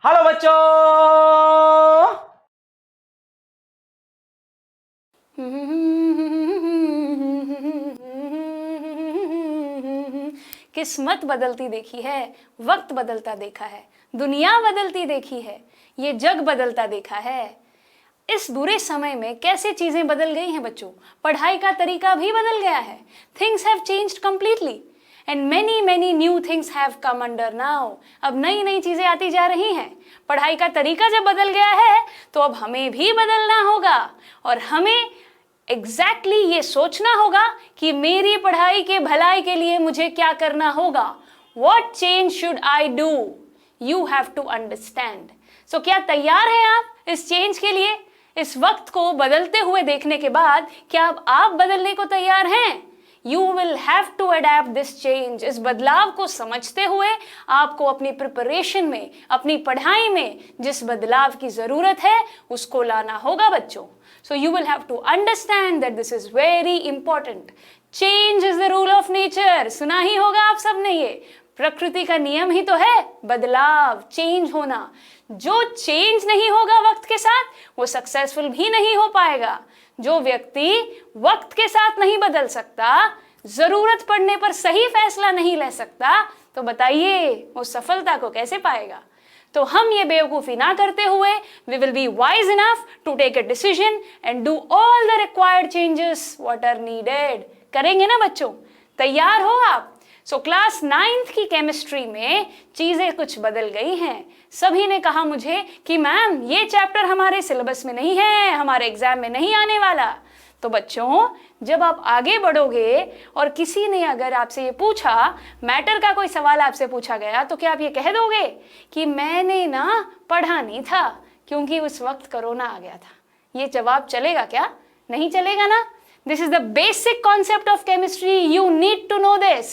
Hello बच्चों। किस्मत बदलती देखी है, वक्त बदलता देखा है, दुनिया बदलती देखी है, ये जग बदलता देखा है। इस बुरे समय में कैसे चीजें बदल गई हैं बच्चों। पढ़ाई का तरीका भी बदल गया है। Things have changed completely and many many new things have come under now. अब नई नई चीजें आती जा रही हैं। पढ़ाई का तरीका जब बदल गया है तो अब हमें भी बदलना होगा और हमें एग्जैक्टली ये सोचना होगा कि मेरी पढ़ाई के भलाई के लिए मुझे क्या करना होगा। What change should I do? You have to understand. So क्या तैयार हैं आप इस चेंज के लिए? इस वक्त को बदलते हुए देखने के बाद क्या अब आप बदलने को तैयार हैं? You will have to adapt this change. इस बदलाव को समझते हुए आपको अपनी प्रिपरेशन में, अपनी पढ़ाई में जिस बदलाव की जरूरत है उसको लाना होगा बच्चों. So you will have to understand that this is very important. Change is the rule of nature. सुना ही होगा आप सबने ये. प्रकृति का नियम ही तो है बदलाव, चेंज होना. जो चेंज नहीं होगा वक्त के साथ वो सक्सेसफुल भी नहीं हो पाएगा. जो व्यक्ति वक्त के साथ नहीं बदल सकता, जरूरत पड़ने पर सही फैसला नहीं ले सकता, तो बताइए वो सफलता को कैसे पाएगा. तो हम ये बेवकूफी ना करते हुए we will be wise enough to take a decision and do all the required changes what are needed. करेंगे ना बच्चों? तैयार हो आप? सो क्लास 9th की केमिस्ट्री में चीजें कुछ बदल गई हैं. सभी ने कहा मुझे कि मैम ये चैप्टर हमारे सिलेबस में नहीं है, हमारे एग्जाम में नहीं आने वाला. तो बच्चों जब आप आगे बढ़ोगे और किसी ने अगर आपसे ये पूछा, मैटर का कोई सवाल आपसे पूछा गया, तो क्या आप ये कह दोगे कि मैंने ना पढ़ा नहीं था क्योंकि उस वक्त कोरोना आ गया था? ये जवाब चलेगा क्या? नहीं चलेगा ना. This is the basic concept of chemistry. You need to know this.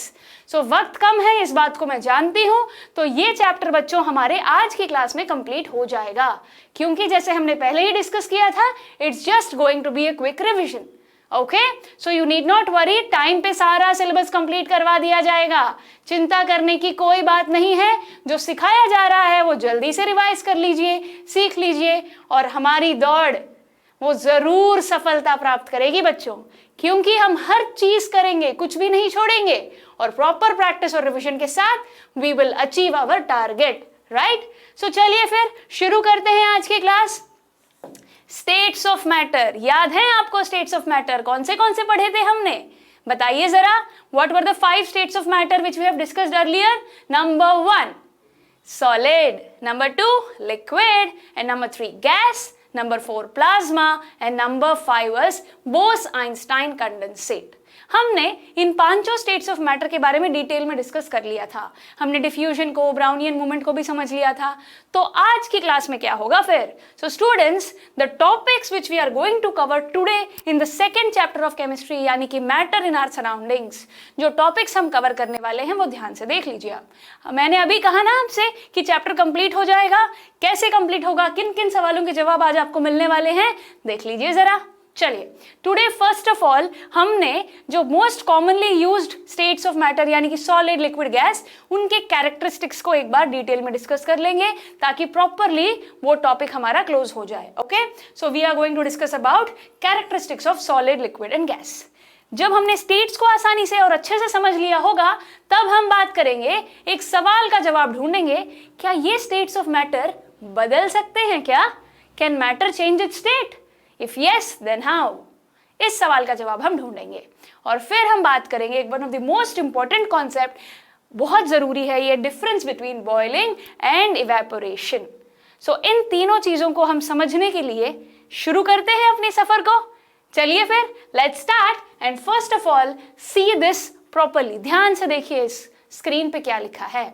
So वक्त कम है, इस बात को मैं जानती हूं. तो ये चैप्टर बच्चों हमारे आज की क्लास में कंप्लीट हो जाएगा क्योंकि जैसे हमने पहले ही डिस्कस किया था, it's just going to be a quick revision. Okay, so you need not worry. Time पे सारा सिलेबस कंप्लीट करवा दिया जाएगा. चिंता करने की कोई बात नहीं है. जो सिखाया जा रहा है वो जल्दी से रिवाइज कर लीजिए, सीख लीजिए और हमारी दौड़ वो जरूर सफलता प्राप्त करेगी बच्चों. क्योंकि हम हर चीज करेंगे, कुछ भी नहीं छोड़ेंगे और प्रॉपर प्रैक्टिस और रिविजन के साथ we will achieve our target. Right? So चलिए फिर शुरू करते हैं आज की क्लास. स्टेट्स ऑफ मैटर याद है आपको? स्टेट्स ऑफ मैटर कौन से पढ़े थे हमने? बताइए जरा. What were the 5 states of matter which we have discussed earlier? Number 1 solid, number 2 liquid and number 3 gas, number 4 plasma and number 5 was Bose Einstein condensate. हमने इन 5 स्टेट्स ऑफ मैटर के बारे में डिटेल में डिस्कस कर लिया था. हमने डिफ्यूजन को, ब्राउनियन मूवमेंट को भी समझ लिया था. तो आज की क्लास में क्या होगा फिर? So students, the topics which we are going to cover today in the second chapter of chemistry यानी कि मैटर इन आवर सराउंडिंग्स, जो टॉपिक्स हम कवर करने वाले हैं वो ध्यान से देख लीजिए आप. मैंने अभी कहा ना आपसे कि चैप्टर कंप्लीट हो जाएगा. कैसे कंप्लीट होगा, किन किन सवालों के जवाब आज आपको मिलने वाले हैं, देख लीजिए जरा. चलिए, टुडे फर्स्ट ऑफ ऑल हमने जो most commonly used states of matter यानी कि सॉलिड, लिक्विड, गैस, उनके कैरेक्टरिस्टिक्स को एक बार डिटेल में डिस्कस कर लेंगे ताकि प्रॉपरली वो टॉपिक हमारा क्लोज हो जाए. Okay, so we are going to discuss about characteristics of solid, liquid and gas. जब हमने स्टेट्स को आसानी से और अच्छे से समझ लिया होगा तब हम बात करेंगे, एक सवाल का जवाब ढूंढेंगे, क्या ये स्टेट्स ऑफ मैटर बदल सकते हैं क्या? Can matter change its state? If yes, then how? इस सवाल का जवाब हम ढूंढेंगे और फिर हम बात करेंगे एक one of the most important concept, बहुत जरूरी है ये, difference between boiling and evaporation. So इन तीनों चीजों को हम समझने के लिए शुरू करते हैं अपने सफर को. चलिए फिर let's start and first of all see this properly. ध्यान से देखिए इस स्क्रीन पे क्या लिखा है.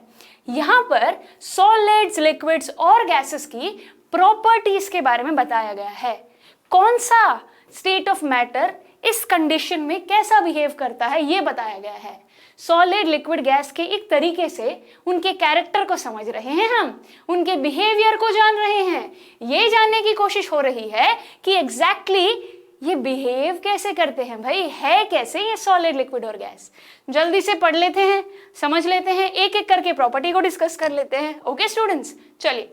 यहाँ पर सॉलिड्स, लिक्विड्स और गैसेस की प्रॉपर्टीज के बारे में बताया गया है. कौन सा स्टेट ऑफ मैटर इस कंडीशन में कैसा बिहेव करता है ये बताया गया है. सॉलिड, लिक्विड, गैस के एक तरीके से उनके कैरेक्टर को समझ रहे हैं हम, उनके बिहेवियर को जान रहे हैं. ये जानने की कोशिश हो रही है कि एग्जैक्टली ये बिहेव कैसे करते हैं भाई, है कैसे ये सॉलिड, लिक्विड और गैस. जल्दी से पढ़ लेते हैं, समझ लेते हैं, एक एक करके प्रॉपर्टी को डिस्कस कर लेते हैं. ओके स्टूडेंट्स, चलिए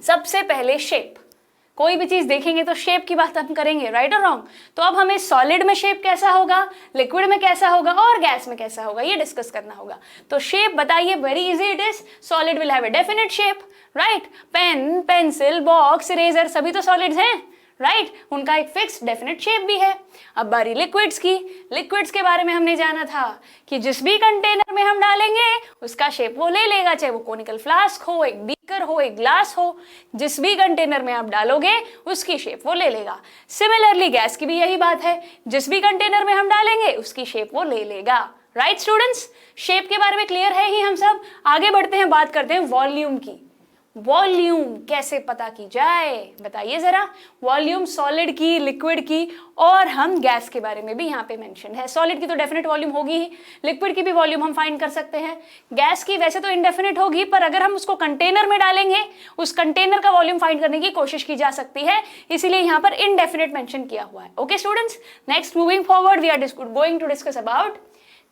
सबसे पहले शेप, कोई भी चीज देखेंगे तो शेप की बात हम करेंगे, राइट और रॉन्ग। तो अब हमें सॉलिड में शेप कैसा होगा, लिक्विड में कैसा होगा और गैस में कैसा होगा, ये डिस्कस करना होगा। तो शेप बताइए, very easy it is. Solid will have a definite shape, right. Pen, pencil, box, eraser सभी तो सॉलिड्स हैं, राइट उनका एक फिक्स डेफिनेट शेप भी है। अब बारी लिक्विड्स की। लिक्विड्स के बारे में हमने जाना था कि जिस भी कंटेनर में हम डालेंगे उसका शेप वो ले लेगा, चाहे वो कोनिकल फ्लास्क हो, एक बीकर हो, एक ग्लास हो, जिस भी कंटेनर में आप डालोगे उसकी शेप वो ले लेगा। सिमिलरली गैस की भी यही बात है, जिस भी कंटेनर में हम डालेंगे उसकी शेप वो ले लेगा, राइट स्टूडेंट्स। शेप के बारे में क्लियर है ही हम सब। आगे बढ़ते हैं, बात करते हैं वॉल्यूम की। वॉल्यूम कैसे पता की जाए बताइए जरा। वॉल्यूम सॉलिड की, लिक्विड की और हम गैस के बारे में भी यहाँ पे मेंशन है। सॉलिड की तो डेफिनेट वॉल्यूम होगी ही, लिक्विड की भी वॉल्यूम हम फाइंड कर सकते हैं। गैस की वैसे तो इनडेफिनेट होगी, पर अगर हम उसको कंटेनर में डालेंगे उस कंटेनर का वॉल्यूम फाइंड करने की कोशिश की जा सकती है, इसीलिए यहाँ पर इनडेफिनेट मेंशन किया हुआ है। Okay students, next moving forward we are going to discuss about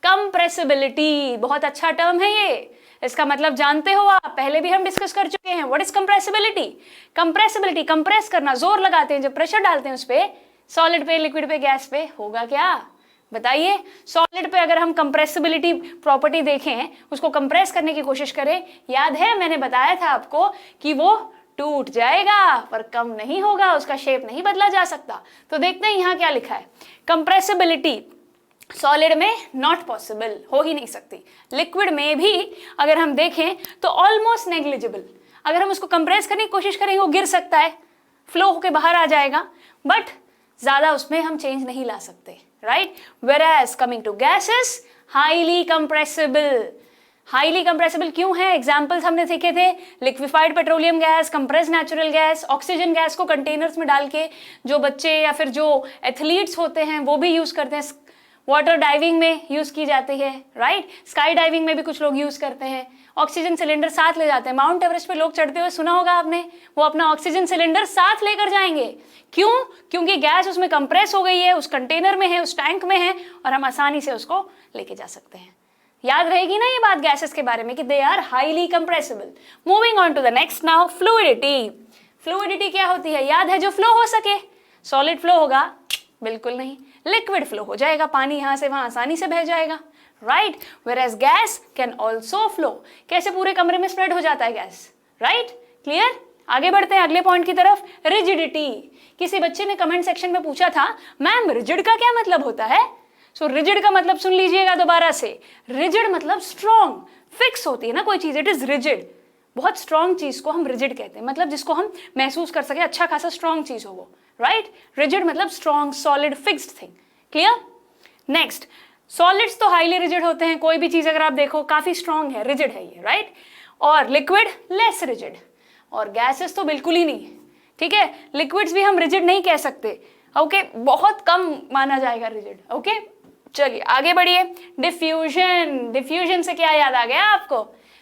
compressibility. बहुत अच्छा टर्म है ये, इसका मतलब जानते हो आप, पहले भी हम डिस्कस कर चुके हैं। What is compressibility? Compressibility, compress करना, जोर लगाते हैं जब प्रेशर डालते हैं उस पे, सॉलिड पे, लिक्विड पे, गैस पे, होगा क्या बताइए। सॉलिड पे अगर हम कंप्रेसिबिलिटी प्रॉपर्टी देखें, उसको कंप्रेस करने की कोशिश करें, याद है मैंने बताया था आपको कि वो टूट जाएगा पर कम नहीं होगा, उसका शेप नहीं बदला जा सकता। तो देखते हैं यहाँ क्या लिखा है। कंप्रेसिबिलिटी सॉलिड में नॉट पॉसिबल, हो ही नहीं सकती। लिक्विड में भी अगर हम देखें तो ऑलमोस्ट नेग्लिजिबल, अगर हम उसको कंप्रेस करने की कोशिश करेंगे वो गिर सकता है, फ्लो होके बाहर आ जाएगा, बट ज्यादा उसमें हम चेंज नहीं ला सकते, right. Whereas coming to gases, highly compressible. Highly compressible क्यों है? एग्जाम्पल्स हमने सीखे थे, liquefied petroleum gas, compressed natural gas, oxygen gas को कंटेनर्स में डाल के जो बच्चे या फिर जो एथलीट्स होते हैं वो भी यूज करते हैं, वाटर डाइविंग में यूज की जाती है, राइट। स्काई डाइविंग में भी कुछ लोग यूज करते हैं। ऑक्सीजन सिलेंडर साथ ले जाते हैं, माउंट एवरेस्ट पे लोग चढ़ते हुए सुना होगा आपने, वो अपना ऑक्सीजन सिलेंडर साथ लेकर जाएंगे। क्यों? क्योंकि गैस उसमें कंप्रेस हो गई है, उस कंटेनर में है, उस टैंक में है और हम आसानी से उसको लेके जा सकते हैं। याद रहेगी ना ये बात गैसेस के बारे में कि they are highly compressible. Moving on to the next now, fluidity. Fluidity क्या होती है? याद है, जो फ्लो हो सके। सॉलिड फ्लो होगा? बिल्कुल नहीं। लिक्विड फ्लो हो जाएगा, पानी यहां से वहां आसानी से बह जाएगा, right. Whereas gas can also flow, कैसे पूरे कमरे में स्प्रेड हो जाता है गैस, राइट। क्लियर? आगे बढ़ते हैं अगले पॉइंट की तरफ, रिजिडिटी। किसी बच्चे ने कमेंट सेक्शन में पूछा था, मैम रिजिड का क्या मतलब होता है? सो रिजिड का मतलब सुन लीजिएगा दोबारा से। रिजिड मतलब स्ट्रॉन्ग, फिक्स होती है ना कोई चीज, इट इज रिजिड। बहुत स्ट्रॉन्ग चीज को हम रिजिड कहते हैं, मतलब जिसको हम महसूस कर सके, अच्छा खासा स्ट्रॉन्ग चीज हो वो, राइट। रिजिड मतलब strong, solid, fixed thing. Clear? Next, solids तो हाईली रिजिड होते हैं, कोई भी चीज अगर आप देखो काफी स्ट्रॉन्ग है, रिजिड है ये, राइट। और लिक्विड लेस रिजिड, और गैसेस तो बिल्कुल ही नहीं, ठीक है। लिक्विड्स भी हम रिजिड नहीं कह सकते, ओके, बहुत कम माना जाएगा रिजिड, ओके। चलिए आगे बढ़िए। डिफ्यूजन, डिफ्यूजन से क्या याद आ गया आपको?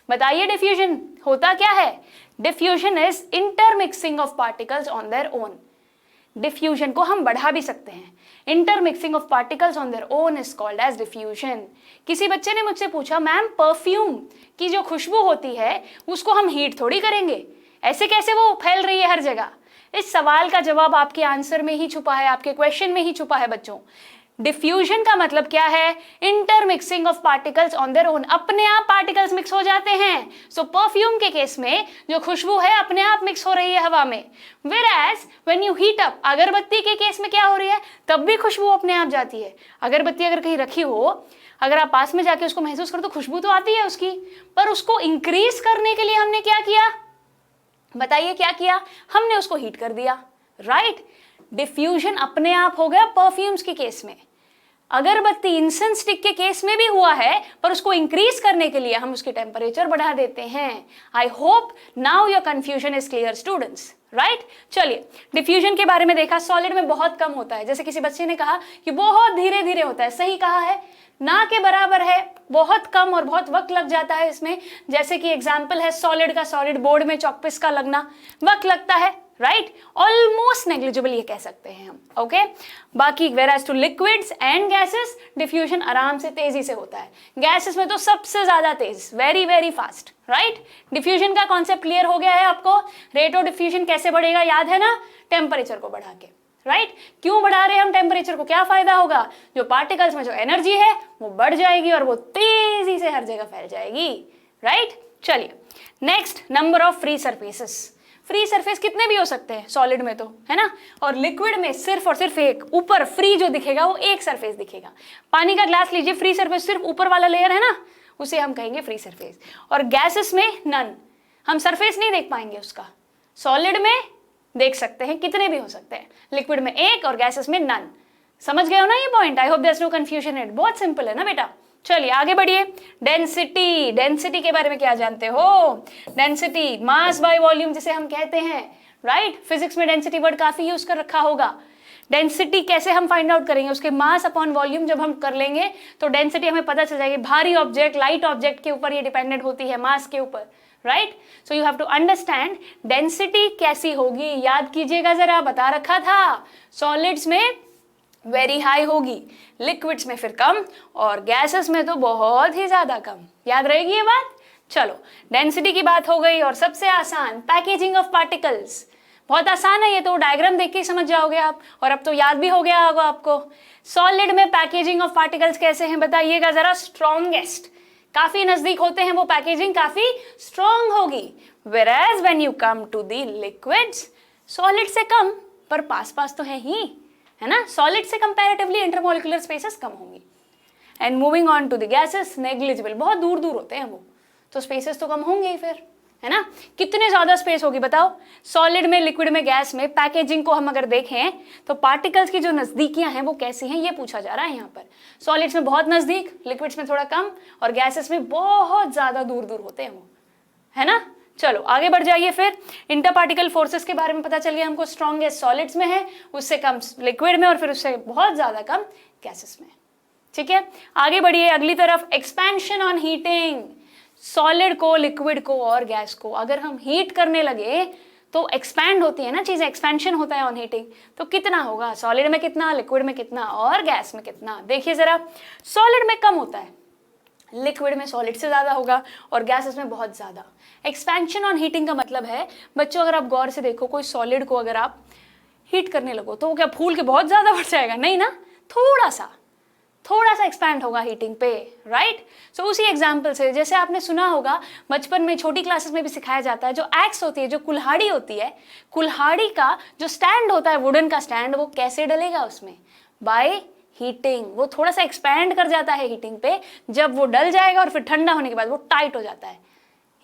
बताइए डिफ्यूजन होता क्या है? Diffusion is intermixing of particles on their own. Diffusion को हम बढ़ा भी सकते हैं, intermixing of particles on their own is called as diffusion. किसी बच्चे ने मुझसे पूछा, मैम परफ्यूम की जो खुशबू होती है उसको हम हीट थोड़ी करेंगे, ऐसे कैसे वो फैल रही है हर जगह? इस सवाल का जवाब आपके आंसर में ही छुपा है, आपके क्वेश्चन में ही छुपा है बच्चों। डिफ्यूजन का मतलब क्या है? Intermixing of particles on their own, अपने आप पार्टिकल्स मिक्स हो जाते हैं। सो परफ्यूम के केस में जो खुशबू है अपने आप मिक्स हो रही है हवा में। Whereas when you heat up, अगरबत्ती के केस में क्या हो रही है? तब भी खुशबू अपने आप जाती है। अगरबत्ती अगर कहीं रखी हो, अगर आप पास में जाके उसको महसूस करो तो खुशबू तो आती है उसकी, पर उसको इंक्रीज करने के लिए हमने क्या किया? बताइए क्या किया? हमने उसको हीट कर दिया, राइट। डिफ्यूजन अपने आप हो गया परफ्यूम्स के केस में। अगरबत्ती, इंसेंस स्टिक के केस में भी हुआ है, पर उसको इंक्रीज करने के लिए हम उसकी टेम्परेचर बढ़ा देते हैं। I hope now your confusion is clear students, right. चलिए डिफ्यूजन के बारे में देखा, सॉलिड में बहुत कम होता है। जैसे किसी बच्चे ने कहा कि बहुत धीरे धीरे होता है, सही कहा है, ना के बराबर है, बहुत कम और बहुत वक्त लग जाता है इसमें। जैसे कि एग्जाम्पल है सॉलिड का, सॉलिड बोर्ड में चॉकपीस का लगना वक्त लगता है, राइट, ऑलमोस्ट नेग्लिजिबल ये कह सकते हैं हम, ओके। बाकी whereas to liquids and gases diffusion आराम से तेजी से होता है, गैसेस में तो सबसे ज्यादा तेज, very very fast, right. Diffusion का कॉन्सेप्ट क्लियर हो गया है आपको, रेट ऑफ डिफ्यूजन कैसे बढ़ेगा याद है ना, टेम्परेचर को बढ़ा के, राइट। क्यों बढ़ा रहे हैं हम टेम्परेचर को, क्या फायदा होगा, जो पार्टिकल्स में जो एनर्जी है वो बढ़ जाएगी और वो तेजी से हर जगह फैल जाएगी, राइट। चलिए next, number of free surfaces. Free surface कितने भी हो सकते हैं सॉलिड में तो, है ना, और लिक्विड में सिर्फ और सिर्फ एक, ऊपर फ्री जो दिखेगा वो एक सरफेस दिखेगा। पानी का ग्लास लीजिए, फ्री सरफेस सिर्फ ऊपर वाला लेयर है ना, उसे हम कहेंगे फ्री सरफेस। और गैसेस में नन, हम सरफेस नहीं देख पाएंगे उसका, सॉलिड में देख सकते हैं, कितने भी हो सकते हैं, लिक्विड में एक और गैसेस में नन। समझ गए हो ना ये point, I hope there is no confusion it, बहुत सिंपल है ना बेटा। चलिए आगे बढ़िए, डेंसिटी, डेंसिटी के बारे में क्या जानते हो, डेंसिटी मास बाय वॉल्यूम जिसे हम कहते हैं, राइट। फिजिक्स में डेंसिटी वर्ड काफी यूज कर रखा होगा। डेंसिटी कैसे हम फाइंड आउट करेंगे, उसके मास अपॉन वॉल्यूम जब हम कर लेंगे तो डेंसिटी हमें पता चल जाएगी, भारी ऑब्जेक्ट लाइट ऑब्जेक्ट के ऊपर ये डिपेंडेंट होती है, मास के ऊपर, right. So you have to understand density कैसी होगी, याद कीजिएगा जरा, बता रखा था, सॉलिड्स में वेरी हाई होगी, लिक्विड्स में फिर कम, और गैसेस में तो बहुत ही ज्यादा कम, याद रहेगी ये बात। चलो डेंसिटी की बात हो गई, और सबसे आसान पैकेजिंग ऑफ पार्टिकल्स, बहुत आसान है ये तो, डायग्राम देख के ही समझ जाओगे आप, और अब तो याद भी हो गया होगा आपको। सॉलिड में पैकेजिंग ऑफ पार्टिकल्स कैसे हैं बताइएगा जरा, स्ट्रॉन्गेस्ट, काफी नजदीक होते हैं वो, पैकेजिंग काफी स्ट्रॉन्ग होगी। Whereas when you come to the liquids, solid से कम पर पास पास तो है ही, है ना, सॉलिड से कंपैरेटिवली इंटरमॉलिक्यूलर स्पेसेस कम होंगी। And moving on to the gases, negligible, बहुत दूर दूर होते हैं वो, तो स्पेसेस तो कम होंगे ही फिर, है ना। कितने ज्यादा स्पेस होगी बताओ, सॉलिड में, लिक्विड में, गैस में, पैकेजिंग को हम अगर देखें तो पार्टिकल्स की जो नजदीकियां हैं वो कैसी हैं ये पूछा जा रहा है यहाँ पर। सॉलिड्स में बहुत नजदीक, लिक्विड्स में थोड़ा कम, और गैसेस में बहुत ज्यादा दूर दूर होते हैं वो, है ना। चलो आगे बढ़ जाइए, फिर इंटर पार्टिकल फोर्सेस के बारे में पता चल गया हमको, स्ट्रॉन्गेस्ट सॉलिड्स में है, उससे कम लिक्विड में, और फिर उससे बहुत ज्यादा कम गैसेस में, ठीक है। आगे बढ़िए अगली तरफ, एक्सपेंशन ऑन हीटिंग, सॉलिड को, लिक्विड को और गैस को अगर हम हीट करने लगे तो एक्सपैंड होती है ना चीजें, एक्सपेंशन होता है ऑन हीटिंग, तो कितना होगा, सॉलिड में कितना, लिक्विड में कितना और गैस में कितना। देखिए जरा, सॉलिड में कम होता है, लिक्विड में सॉलिड से ज्यादा होगा, और गैसेस में बहुत ज्यादा। एक्सपेंशन ऑन हीटिंग का मतलब है बच्चों, अगर आप गौर से देखो, कोई सॉलिड को अगर आप हीट करने लगो तो वो क्या फूल के बहुत ज्यादा बढ़ जाएगा, नहीं ना, थोड़ा सा एक्सपैंड होगा हीटिंग पे, राइट। सो उसी एग्जाम्पल से, जैसे आपने सुना होगा बचपन में, छोटी क्लासेस में भी सिखाया जाता है, जो एक्स होती है, जो कुल्हाड़ी होती है, कुल्हाड़ी का जो स्टैंड होता है, वुडन का स्टैंड, वो कैसे डलेगा उसमें, बाय हीटिंग। वो थोड़ा सा एक्सपैंड कर जाता है हीटिंग पे, जब वो डल जाएगा और फिर ठंडा होने के बाद वो टाइट हो जाता है।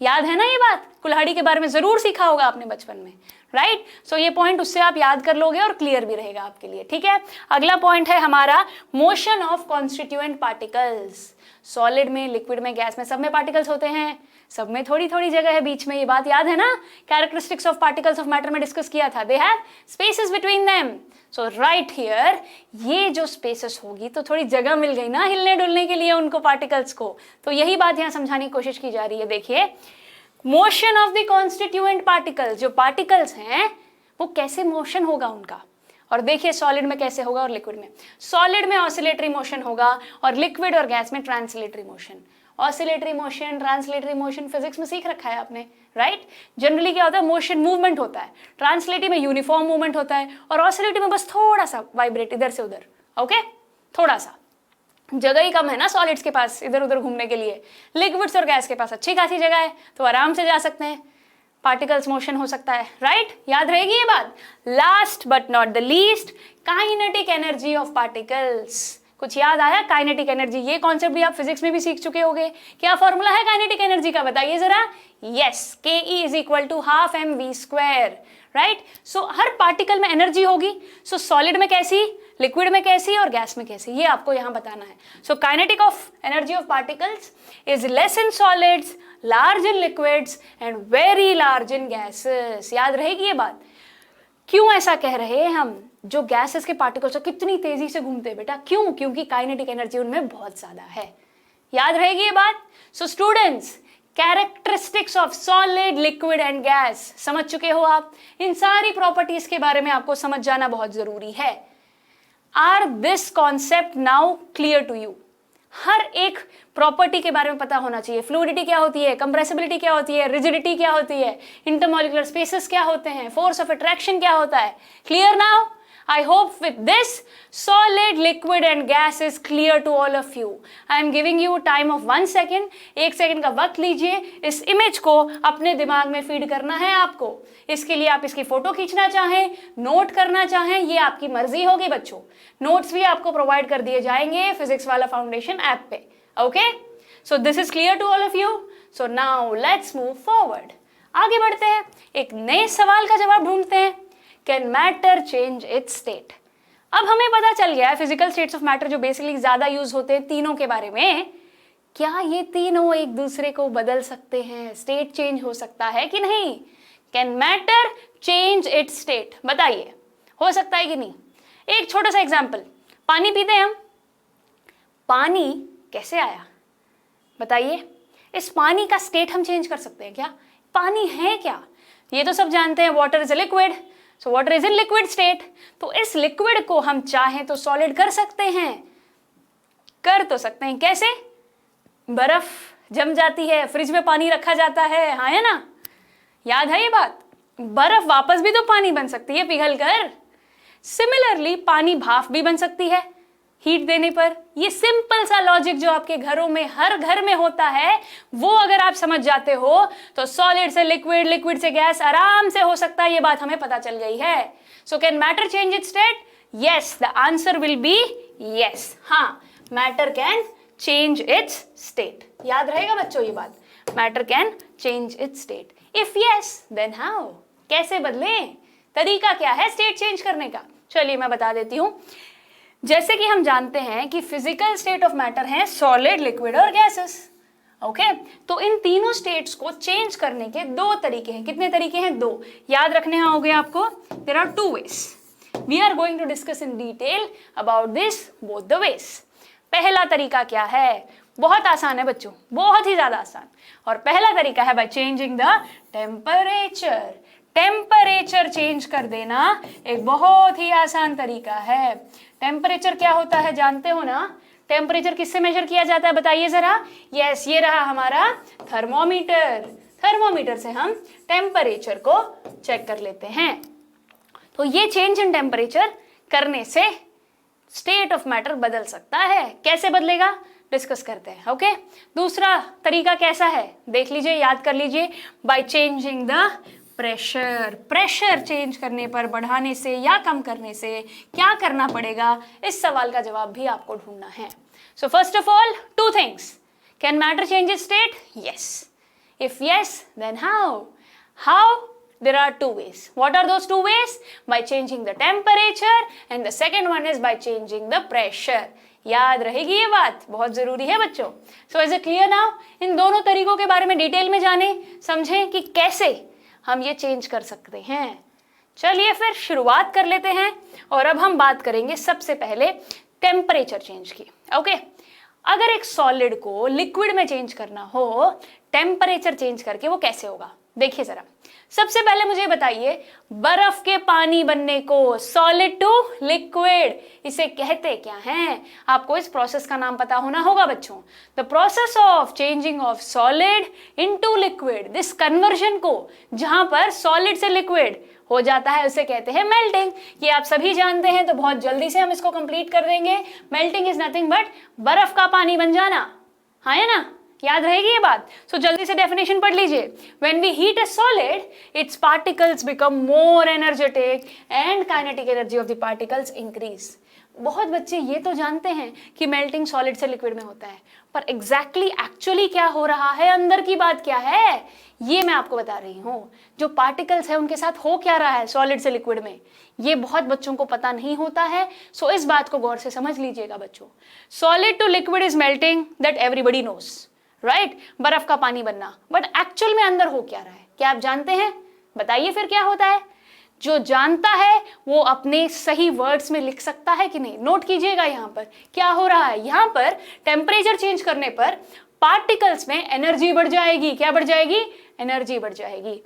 याद है ना ये बात, कुल्हाड़ी के बारे में जरूर सीखा होगा आपने बचपन में, राइट। सो ये पॉइंट उससे आप याद कर लोगे और क्लियर भी रहेगा आपके लिए, ठीक है। अगला पॉइंट है हमारा, motion of constituent particles. Solid में, लिक्विड में, गैस में, सब में पार्टिकल्स होते हैं, सब में थोड़ी थोड़ी जगह है बीच में, ये बात याद है ना, characteristics of particles of matter में डिस्कस किया था, they have spaces between them. So right here, ये जो स्पेसेस होगी तो थोड़ी जगह मिल गई ना हिलने डुलने के लिए उनको, पार्टिकल्स को, तो यही बात यहाँ समझाने की कोशिश की जा रही है। देखिए, motion of the constituent particles, जो पार्टिकल्स हैं वो कैसे मोशन होगा उनका, और देखिए सॉलिड में कैसे होगा और लिक्विड में। सॉलिड में ऑसिलेटरी मोशन होगा, और लिक्विड और गैस में translatory motion. Oscillatory motion, translatory motion physics में सीख रखा है आपने, राइट। जनरली क्या होता है, मोशन मूवमेंट होता है, ट्रांसलेटरी में यूनिफॉर्म मूवमेंट होता है, और ऑसिलेटरी में बस थोड़ा सा वाइब्रेट इधर से उधर, ओके, थोड़ा सा, जगह ही कम है ना सॉलिड्स के पास इधर उधर घूमने के लिए। लिक्विड्स और गैस के पास अच्छी खासी जगह है, तो आराम से जा सकते हैं, पार्टिकल्स मोशन हो सकता है, राइट। याद रहेगी ये बात। Last but not the least, kinetic energy of particles. कुछ याद आया, काइनेटिक एनर्जी, ये कॉन्सेप्ट भी आप फिजिक्स में भी सीख चुके होंगे। क्या फॉर्मूला है काइनेटिक एनर्जी का, बताइए जरा। Yes, ke is equal to half mv², right. So हर पार्टिकल में एनर्जी होगी, सो सॉलिड में कैसी, लिक्विड में कैसी और गैस में कैसी, ये आपको यहां बताना है। So kinetic of energy of particles is less in solids, large in liquids and very large in gases. याद रहेगी ये बात। क्यों ऐसा कह रहे हैं हम, जो गैसेस के पार्टिकल्स कितनी तेजी से घूमते हैं बेटा, क्यों, क्योंकि काइनेटिक एनर्जी उनमें बहुत ज्यादा है। याद रहेगी ये बात। So students, characteristics of solid, liquid and gas समझ चुके हो आप। इन सारी प्रॉपर्टीज के बारे में आपको समझ जाना बहुत जरूरी है। Are this concept now clear to you? हर एक प्रॉपर्टी के बारे में पता होना चाहिए। फ्लूइडिटी क्या होती है, कंप्रेसिबिलिटी क्या होती है, रिजिडिटी क्या होती है, इंटरमॉलिक्यूलर स्पेसेस क्या होते हैं, फोर्स ऑफ अट्रैक्शन क्या होता है। Clear now? I hope with this solid, liquid and gas is clear to all of you. I am giving you time of 1 second. 1 second का वक्त लीजिए, इस इमेज को अपने दिमाग में फीड करना है आपको। इसके लिए आप इसकी फोटो खींचना चाहें, नोट करना चाहें, ये आपकी मर्जी होगी बच्चों। नोट्स भी आपको प्रोवाइड कर दिए जाएंगे फिजिक्स वाला फाउंडेशन ऐप पे। Okay, so this is clear to all of you. So now let's move forward. आगे बढ़ते हैं, एक नए सवाल का जवाब ढूंढते हैं। Can matter change its state? अब हमें पता चल गया है फिजिकल स्टेट्स ऑफ मैटर जो बेसिकली ज्यादा यूज होते हैं तीनों के बारे में। क्या ये तीनों एक दूसरे को बदल सकते हैं? स्टेट चेंज हो सकता है कि नहीं? Can matter change its state? बताइए, हो सकता है कि नहीं? एक छोटा सा एग्जाम्पल, पानी पीते हैं हम, पानी कैसे आया बताइए? इस पानी का स्टेट हम चेंज कर सकते हैं क्या? पानी है क्या? ये तो सब जानते हैं, water is a liquid, so water is in liquid state. तो इस लिक्विड को हम चाहें तो सॉलिड कर सकते हैं, कर तो सकते हैं। कैसे? बर्फ जम जाती है, फ्रिज में पानी रखा जाता है, हाँ है ना, याद है ये बात? बर्फ वापस भी तो पानी बन सकती है पिघल कर। सिमिलरली पानी भाप भी बन सकती है हीट देने पर। ये सिंपल सा लॉजिक जो आपके घरों में हर घर में होता है, वो अगर आप समझ जाते हो तो सॉलिड से लिक्विड, लिक्विड से गैस आराम से हो सकता है। ये बात हमें पता चल गई है। So can matter change its state? Yes, the answer will be yes. हाँ, matter can change its state. याद रहेगा बच्चों ये बात, matter can change its state. If yes then how? कैसे बदलें? तरीका क्या है स्टेट चेंज करने का? चलिए मैं बता देती हूं। जैसे कि हम जानते हैं कि फिजिकल स्टेट ऑफ मैटर है सॉलिड, लिक्विड और गैसेस। ओके, तो इन तीनों स्टेट्स को चेंज करने के दो तरीके हैं। कितने तरीके हैं? दो। याद रखने होंगे आपको। There are two ways. We are going to discuss in detail about this both the ways. पहला तरीका क्या है? बहुत आसान है बच्चों, बहुत ही ज्यादा आसान। और पहला तरीका है by changing the temperature. Temperature change कर देना एक बहुत ही आसान तरीका है। टेम्परेचर क्या होता है जानते हो ना? टेम्परेचर किससे मेजर किया जाता है बताइए जरा? यस, ये रहा हमारा थर्मोमीटर। थर्मोमीटर से हम टेम्परेचर को चेक कर लेते हैं। तो ये चेंज इन टेम्परेचर करने से स्टेट ऑफ मैटर बदल सकता है। कैसे बदलेगा डिस्कस करते हैं। ओके, दूसरा तरीका कैसा है देख लीजिए, याद कर लीजिए। By changing the pressure. Pressure change करने पर, बढ़ाने से या कम करने से क्या करना पड़ेगा? इस सवाल का जवाब भी आपको ढूंढना है। So first of all, two things. Can matter change its state? Yes. If yes then how? How? There are two ways. What are those two ways? By changing the temperature and the second one is by changing the pressure. याद रहेगी ये बात, बहुत जरूरी है बच्चों। So is it clear now? इन दोनों तरीकों के बारे में डिटेल में जाने, समझें कि कैसे हम ये चेंज कर सकते हैं। चलिए फिर शुरुआत कर लेते हैं और अब हम बात करेंगे सबसे पहले टेम्परेचर चेंज की। ओके, अगर एक सॉलिड को लिक्विड में चेंज करना हो टेम्परेचर चेंज करके, वो कैसे होगा देखिए जरा। सबसे पहले मुझे बताइए, बर्फ के पानी बनने को, सॉलिड टू लिक्विड, इसे कहते क्या हैं? आपको इस प्रोसेस का नाम पता होना होगा बच्चों। The process of changing of solid into liquid, this conversion को जहां पर सॉलिड से लिक्विड हो जाता है उसे कहते हैं मेल्टिंग। ये आप सभी जानते हैं, तो बहुत जल्दी से हम इसको कंप्लीट कर देंगे। मेल्टिंग इज नथिंग बट बर्फ का पानी बन जाना, हाँ है ना? याद रहेगी ये बात। सो जल्दी से डेफिनेशन पढ़ लीजिए। When we heat a solid, its particles become more energetic and kinetic energy of the particles increase. बहुत बच्चे ये तो जानते हैं कि मेल्टिंग सॉलिड से लिक्विड में होता है, पर एक्चुअली क्या हो रहा है, अंदर की बात क्या है, ये मैं आपको बता रही हूँ। जो पार्टिकल्स है उनके साथ हो क्या रहा है सॉलिड से लिक्विड में, ये बहुत बच्चों को पता नहीं होता है। सो इस बात को गौर से समझ लीजिएगा बच्चों। Solid to liquid is melting, that everybody knows, right? बर्फ का पानी बनना, बट एक्चुअल में अंदर हो क्या रहा है, क्या आप जानते हैं? बताइए फिर क्या होता है। जो जानता है वो अपने सही वर्ड्स में लिख सकता है कि नहीं? नोट कीजिएगा यहाँ पर क्या हो रहा है। यहाँ पर टेम्परेचर चेंज करने पर पार्टिकल्स में एनर्जी बढ़ जाएगी। क्या बढ़ जाएगी? एनर्जी बढ़ जाएगी।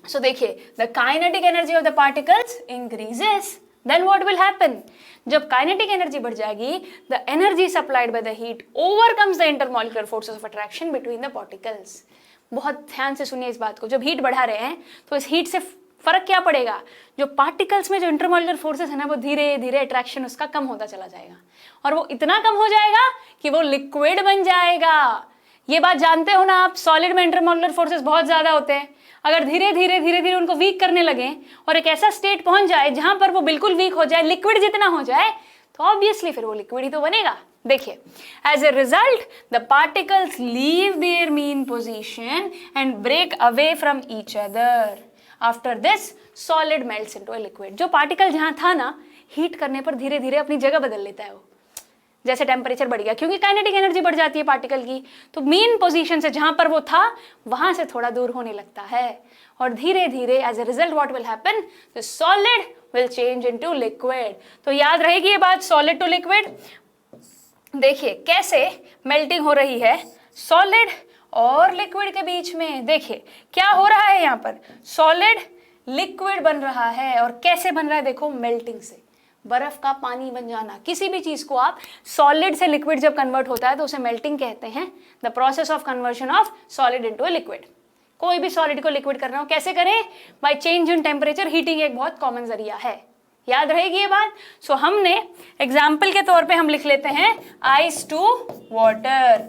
सो देखिए, the kinetic energy of the particles increases, then what will happen? जब काइनेटिक एनर्जी बढ़ जाएगी, the energy supplied by the heat overcomes the intermolecular forces of attraction between the particles. बहुत ध्यान से सुनिए इस बात को। जब हीट बढ़ा रहे हैं तो इस हीट से फर्क क्या पड़ेगा? जो पार्टिकल्स में जो इंटरमॉलिक्यूलर फोर्सेस है ना, वो धीरे धीरे अट्रैक्शन उसका कम होता चला जाएगा, और वो इतना कम हो जाएगा कि वो लिक्विड बन जाएगा। ये बात जानते हो ना आप, सॉलिड में इंटरमॉलिक्यूलर फोर्सेस बहुत ज्यादा होते हैं। अगर धीरे धीरे उनको वीक करने लगे और एक ऐसा स्टेट पहुंच जाए जहां पर वो बिल्कुल वीक हो जाए, लिक्विड जितना हो जाए, तो ऑब्वियसली फिर वो लिक्विड ही तो बनेगा। देखिए, as a result the particles leave their mean position and break away from each other. After this solid melts into a liquid. जो पार्टिकल जहां था ना, हीट करने पर धीरे धीरे अपनी जगह बदल लेता है वो, जैसे टेम्परेचर बढ़ गया, क्योंकि काइनेटिक एनर्जी बढ़ जाती है पार्टिकल की, तो मेन पोजीशन से जहां पर वो था वहां से थोड़ा दूर होने लगता है, और धीरे धीरे as a result what will happen? The solid will change into liquid. तो याद रहेगी ये बात, सॉलिड टू लिक्विड। देखिए कैसे मेल्टिंग हो रही है सॉलिड और लिक्विड के बीच में। देखिए क्या हो रहा है यहाँ पर, सॉलिड लिक्विड बन रहा है, और कैसे बन रहा है? देखो, मेल्टिंग से, बर्फ का पानी बन जाना। किसी भी चीज को आप सॉलिड से लिक्विड जब कन्वर्ट होता है तो उसे मेल्टिंग कहते हैं। The process of conversion of solid into a liquid. कोई भी सॉलिड को लिक्विड करना हो कैसे करें? Bye change in temperature. Heating एक बहुत कॉमन जरिया है, याद रहेगी ये बात। सो हमने एग्जाम्पल के तौर पे हम लिख लेते हैं ice to water,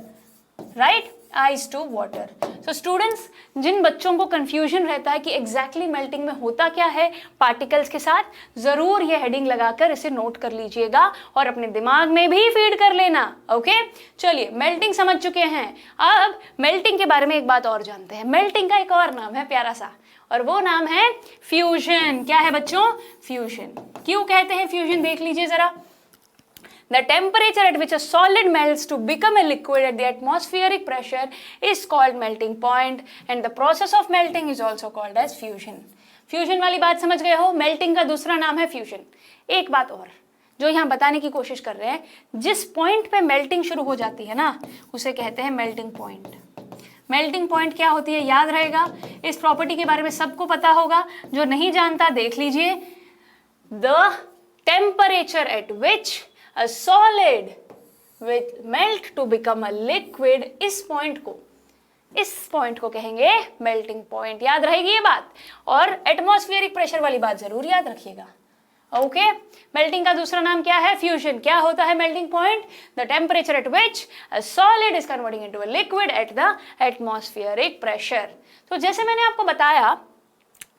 right, ice to water. So students, जिन बच्चों को कंफ्यूजन रहता है कि एग्जैक्टली मेल्टिंग में होता क्या है पार्टिकल्स के साथ, जरूर ये हेडिंग लगाकर इसे नोट कर लीजिएगा और अपने दिमाग में भी फीड कर लेना। ओके, चलिए मेल्टिंग समझ चुके हैं। अब मेल्टिंग के बारे में एक बात और जानते हैं। मेल्टिंग का एक और नाम है प्यारा सा, और वो नाम है फ्यूजन। क्या है बच्चों? फ्यूजन। क्यों कहते हैं फ्यूजन? देख लीजिए जरा। The temperature at which a solid melts to become a liquid at the atmospheric pressure is called melting point, and the process of melting is also called as fusion. Fusion वाली बात समझ गए हो? Melting का दूसरा नाम है fusion. एक बात और जो यहाँ बताने की कोशिश कर रहे हैं, जिस पॉइंट पे मेल्टिंग शुरू हो जाती है ना, उसे कहते हैं मेल्टिंग पॉइंट। मेल्टिंग पॉइंट क्या होती है याद रहेगा। इस प्रॉपर्टी के बारे में सबको पता होगा, जो नहीं जानता देख लीजिए। The temperature at which a solid will melt to become a liquid, इस पॉइंट को कहेंगे मेल्टिंग पॉइंट। याद रहेगी ये बात, और एटमॉस्फेरिक प्रेशर वाली बात जरूर याद रखिएगा। ओके, मेल्टिंग का दूसरा नाम क्या है? फ्यूजन। क्या होता है melting point? The temperature at which a solid is converting into a liquid at the atmospheric pressure. तो जैसे मैंने आपको बताया,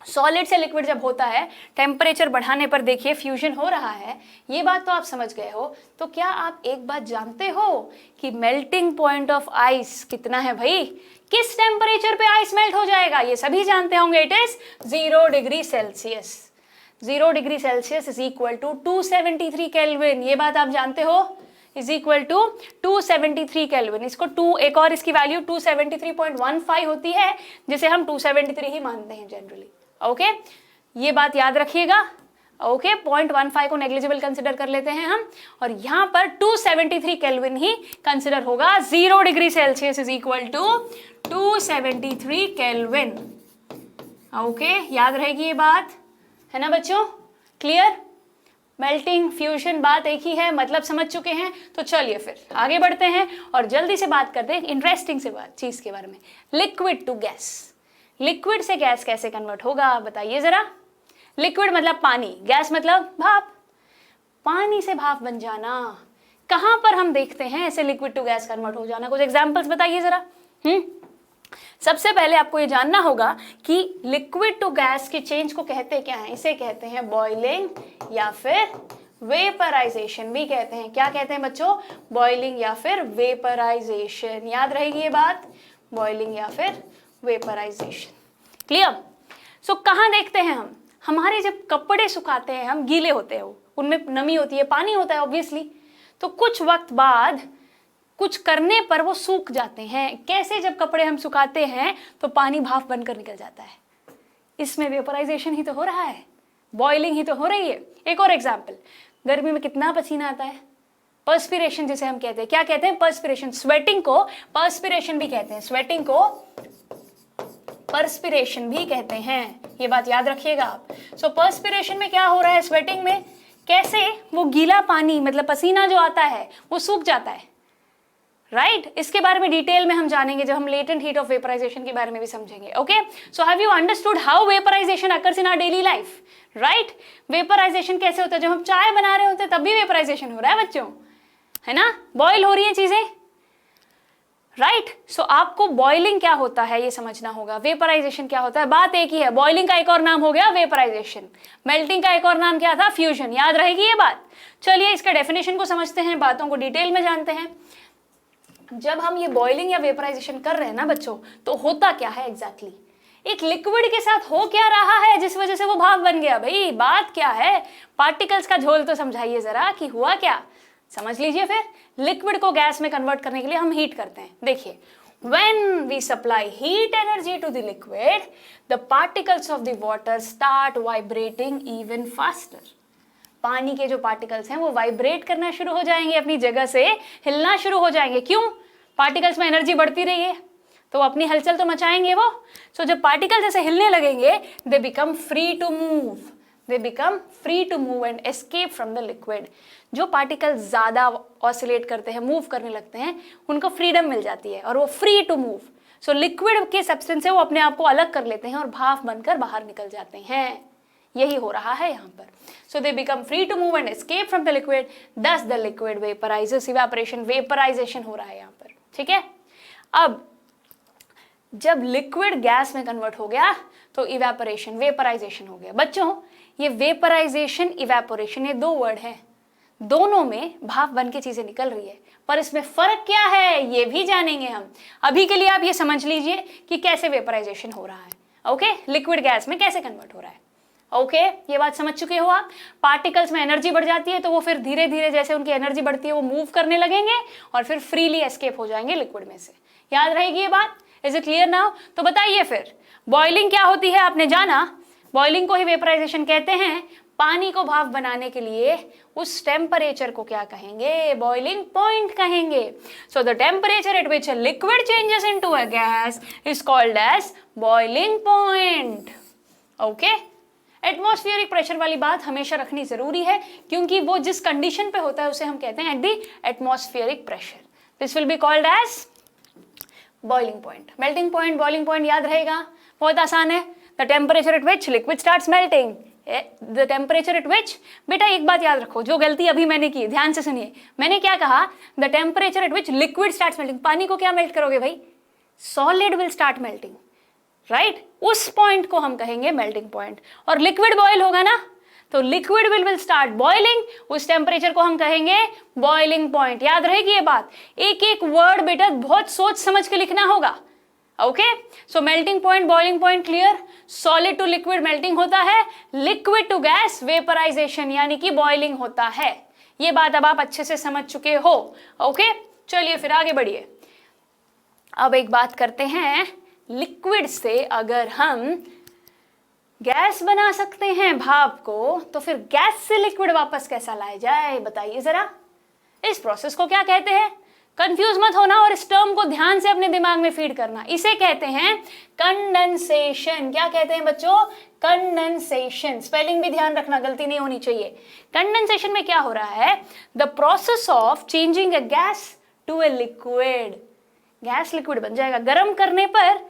सॉलिड से लिक्विड जब होता है, टेम्परेचर बढ़ाने पर देखिए फ्यूजन हो रहा है। ये बात तो आप समझ गए हो। तो क्या आप एक बात जानते हो कि मेल्टिंग पॉइंट ऑफ आइस कितना है भाई? किस टेम्परेचर पे आइस मेल्ट हो जाएगा? ये सभी जानते होंगे, it is 0 degree Celsius. 0 degree Celsius is equal to 273 kelvin. ये बात आप जानते हो, इज इक्वल टू 273 केल्विन। इसको 2, एक और इसकी वैल्यू 273.15 होती है, जिसे हम 273 ही मानते हैं जनरली। ओके, ये बात याद रखिएगा। ओके, 0.15 को नेग्लिजिबल कंसिडर कर लेते हैं हम, और यहां पर 273 केल्विन ही कंसिडर होगा। 0 degree Celsius is equal to 273 kelvin. Okay, याद रहेगी ये बात, है ना बच्चों? क्लियर? मेल्टिंग फ्यूजन बात एक ही है, मतलब समझ चुके हैं। तो चलिए फिर आगे बढ़ते हैं और जल्दी से बात करते हैं इंटरेस्टिंग से बात चीज के बारे में, लिक्विड टू गैस। लिक्विड से गैस कैसे कन्वर्ट होगा बताइए जरा। लिक्विड मतलब पानी, गैस मतलब भाप। पानी से भाप बन जाना, कहां पर हम देखते हैं ऐसे लिक्विड टू गैस कन्वर्ट हो जाना? कुछ एग्जांपल्स बताइए जरा। सबसे पहले आपको ये जानना होगा कि लिक्विड टू गैस के चेंज को कहते क्या है? इसे कहते हैं बॉइलिंग या फिर वेपराइजेशन भी कहते हैं। क्या कहते हैं बच्चों? बॉइलिंग या फिर वेपराइजेशन। याद रहेगी ये बात, बॉइलिंग या फिर वेपराइजेशन। क्लियर? सो कहाँ देखते हैं हम? हमारे जब कपड़े सुखाते हैं हम, गीले होते हैं, उनमें नमी होती है, पानी होता है ऑब्वियसली, तो कुछ वक्त बाद कुछ करने पर वो सूख जाते हैं। कैसे? जब कपड़े हम सुखाते हैं तो पानी भाप बनकर निकल जाता है, इसमें वेपराइजेशन ही तो हो रहा है, बॉइलिंग ही तो हो रही है। एक और एग्जाम्पल, गर्मी में कितना पसीना आता है? पर्स्पिरेशन जिसे हम कहते हैं, क्या कहते हैं? पर्स्पिरेशन। स्वेटिंग को पर्स्पिरेशन भी कहते हैं, स्वेटिंग को पर्स्पिरेशन भी कहते हैं, ये बात याद रखिएगा आप। सो पर्स्पिरेशन में क्या हो रहा है? स्वेटिंग में कैसे वो गीला पानी मतलब पसीना जो आता है वो सूख जाता है, राइट? इसके बारे में डिटेल में हम जानेंगे जब हम लेटेंट हीट ऑफ वेपराइजेशन के बारे में भी समझेंगे। Okay, so have you understood how vaporisation occurs in our daily life, right? Vaporisation कैसे होता है? जब हम चाय बना रहे होते हैं तब भी वेपराइजेशन हो रहा है बच्चों, है ना? बॉयल हो रही है चीजें, राइट? सो आपको बॉइलिंग क्या होता है ये समझना होगा, वेपराइजेशन क्या होता है। बात एक ही है, बॉइलिंग का एक और नाम हो गया वेपराइजेशन, मेल्टिंग का एक और नाम क्या था? फ्यूजन। याद रहेगी ये बात। चलिए इसका डेफिनेशन को समझते हैं, बातों को डिटेल में जानते हैं। जब हम ये बॉइलिंग या वेपराइजेशन कर रहे हैं ना बच्चों, तो होता क्या है एग्जैक्टली? एक लिक्विड के साथ हो क्या रहा है जिस वजह से वो भाप बन गया? भाई बात क्या है? पार्टिकल्स का झोल तो समझाइए जरा कि हुआ क्या, समझ लीजिए। फिर लिक्विड को गैस में कन्वर्ट करने के लिए हम हीट करते हैं। देखिए, when we supply heat energy to the liquid, the particles of the water start vibrating even faster. पानी के जो पार्टिकल्स हैं वो वाइब्रेट करना शुरू हो जाएंगे, अपनी जगह से हिलना शुरू हो जाएंगे। क्यों? पार्टिकल्स में एनर्जी बढ़ती रही है तो अपनी हलचल तो मचाएंगे वो। सो जब पार्टिकल्स ऐसे हिलने लगेंगे, they become free to move, they become free to move and escape from the liquid. जो पार्टिकल्स ज्यादा ऑसिलेट करते हैं, मूव करने लगते हैं, उनको फ्रीडम मिल जाती है और वो free to move. So liquid के सब्सटेंस से वो अपने आप को अलग कर लेते हैं और भाप बनकर बाहर निकल जाते हैं। यही हो रहा है यहाँ पर। So they become free to move and escape from the liquid, thus the liquid vaporises. Evaporation, vaporisation हो रहा है यहाँ पर, ठीक है? अब जब लिक्विड गैस में कन्वर्ट हो गया तो इवेपोरेशन, वेपराइजेशन हो गया। बच्चों ये वेपराइजेशन, इवेपोरेशन, ये दो वर्ड हैं, दोनों में भाप बन के चीजें निकल रही है, पर इसमें फर्क क्या है ये भी जानेंगे हम। अभी के लिए आप ये समझ लीजिए कि कैसे वेपराइजेशन हो रहा है। ओके, लिक्विड गैस में कैसे कन्वर्ट हो रहा है। ओके, ये बात समझ चुके हो आप। पार्टिकल्स में एनर्जी बढ़ जाती है तो वो फिर धीरे धीरे जैसे उनकी एनर्जी बढ़ती है वो मूव करने लगेंगे और फिर फ्रीली एस्केप हो जाएंगे लिक्विड में से। याद रहेगी ये बात? Is it clear now? तो बताइए फिर बॉइलिंग क्या होती है? आपने जाना, बॉइलिंग को ही वेपराइजेशन कहते हैं। पानी को भाप बनाने के लिए उस टेम्परेचर को क्या कहेंगे? बॉइलिंग पॉइंट कहेंगे। So the temperature at which a liquid changes into a gas is called as boiling point. Okay, atmospheric pressure वाली बात हमेशा रखनी जरूरी है क्योंकि वो जिस कंडीशन पे होता है उसे हम कहते हैं at the atmospheric pressure. This will be called as boiling point. Melting point, boiling point याद रहेगा, बहुत आसान है। The temperature at which liquid starts melting, the temperature at which, बेटा एक बात याद रखो, जो गलती अभी मैंने की, ध्यान से सुनिए। मैंने क्या कहा? The temperature at which liquid starts melting. पानी को क्या मेल्ट करोगे भाई? Solid will start melting, right? उस पॉइंट को हम कहेंगे मेल्टिंग पॉइंट। और लिक्विड बॉयल होगा ना तो लिक्विड विल स्टार्ट बॉइलिंग, उस टेम्परेचर को हम कहेंगे बॉइलिंग पॉइंट। याद रहेगी ये बात। एक एक वर्ड बेटा बहुत सोच समझ के लिखना होगा। Okay, so melting point, boiling point clear. Solid to liquid melting होता है, लिक्विड टू गैस वेपराइजेशन यानी कि बॉइलिंग होता है। ये बात अब आप अच्छे से समझ चुके हो। ओके, चलिए फिर आगे बढ़िए। अब एक बात करते हैं, लिक्विड से अगर हम गैस बना सकते हैं भाप को, तो फिर गैस से लिक्विड वापस कैसा लाया जाए बताइए जरा। इस प्रोसेस को क्या कहते हैं? कंफ्यूज मत होना और इस टर्म को ध्यान से अपने दिमाग में फीड करना। इसे कहते हैं कंडेंसेशन। क्या कहते हैं बच्चों? कंडेंसेशन। स्पेलिंग भी ध्यान रखना, गलती नहीं होनी चाहिए। कंडेंसेशन में क्या हो रहा है? The process of changing a gas to a liquid. Gas liquid बन जाएगा। गर्म करने पर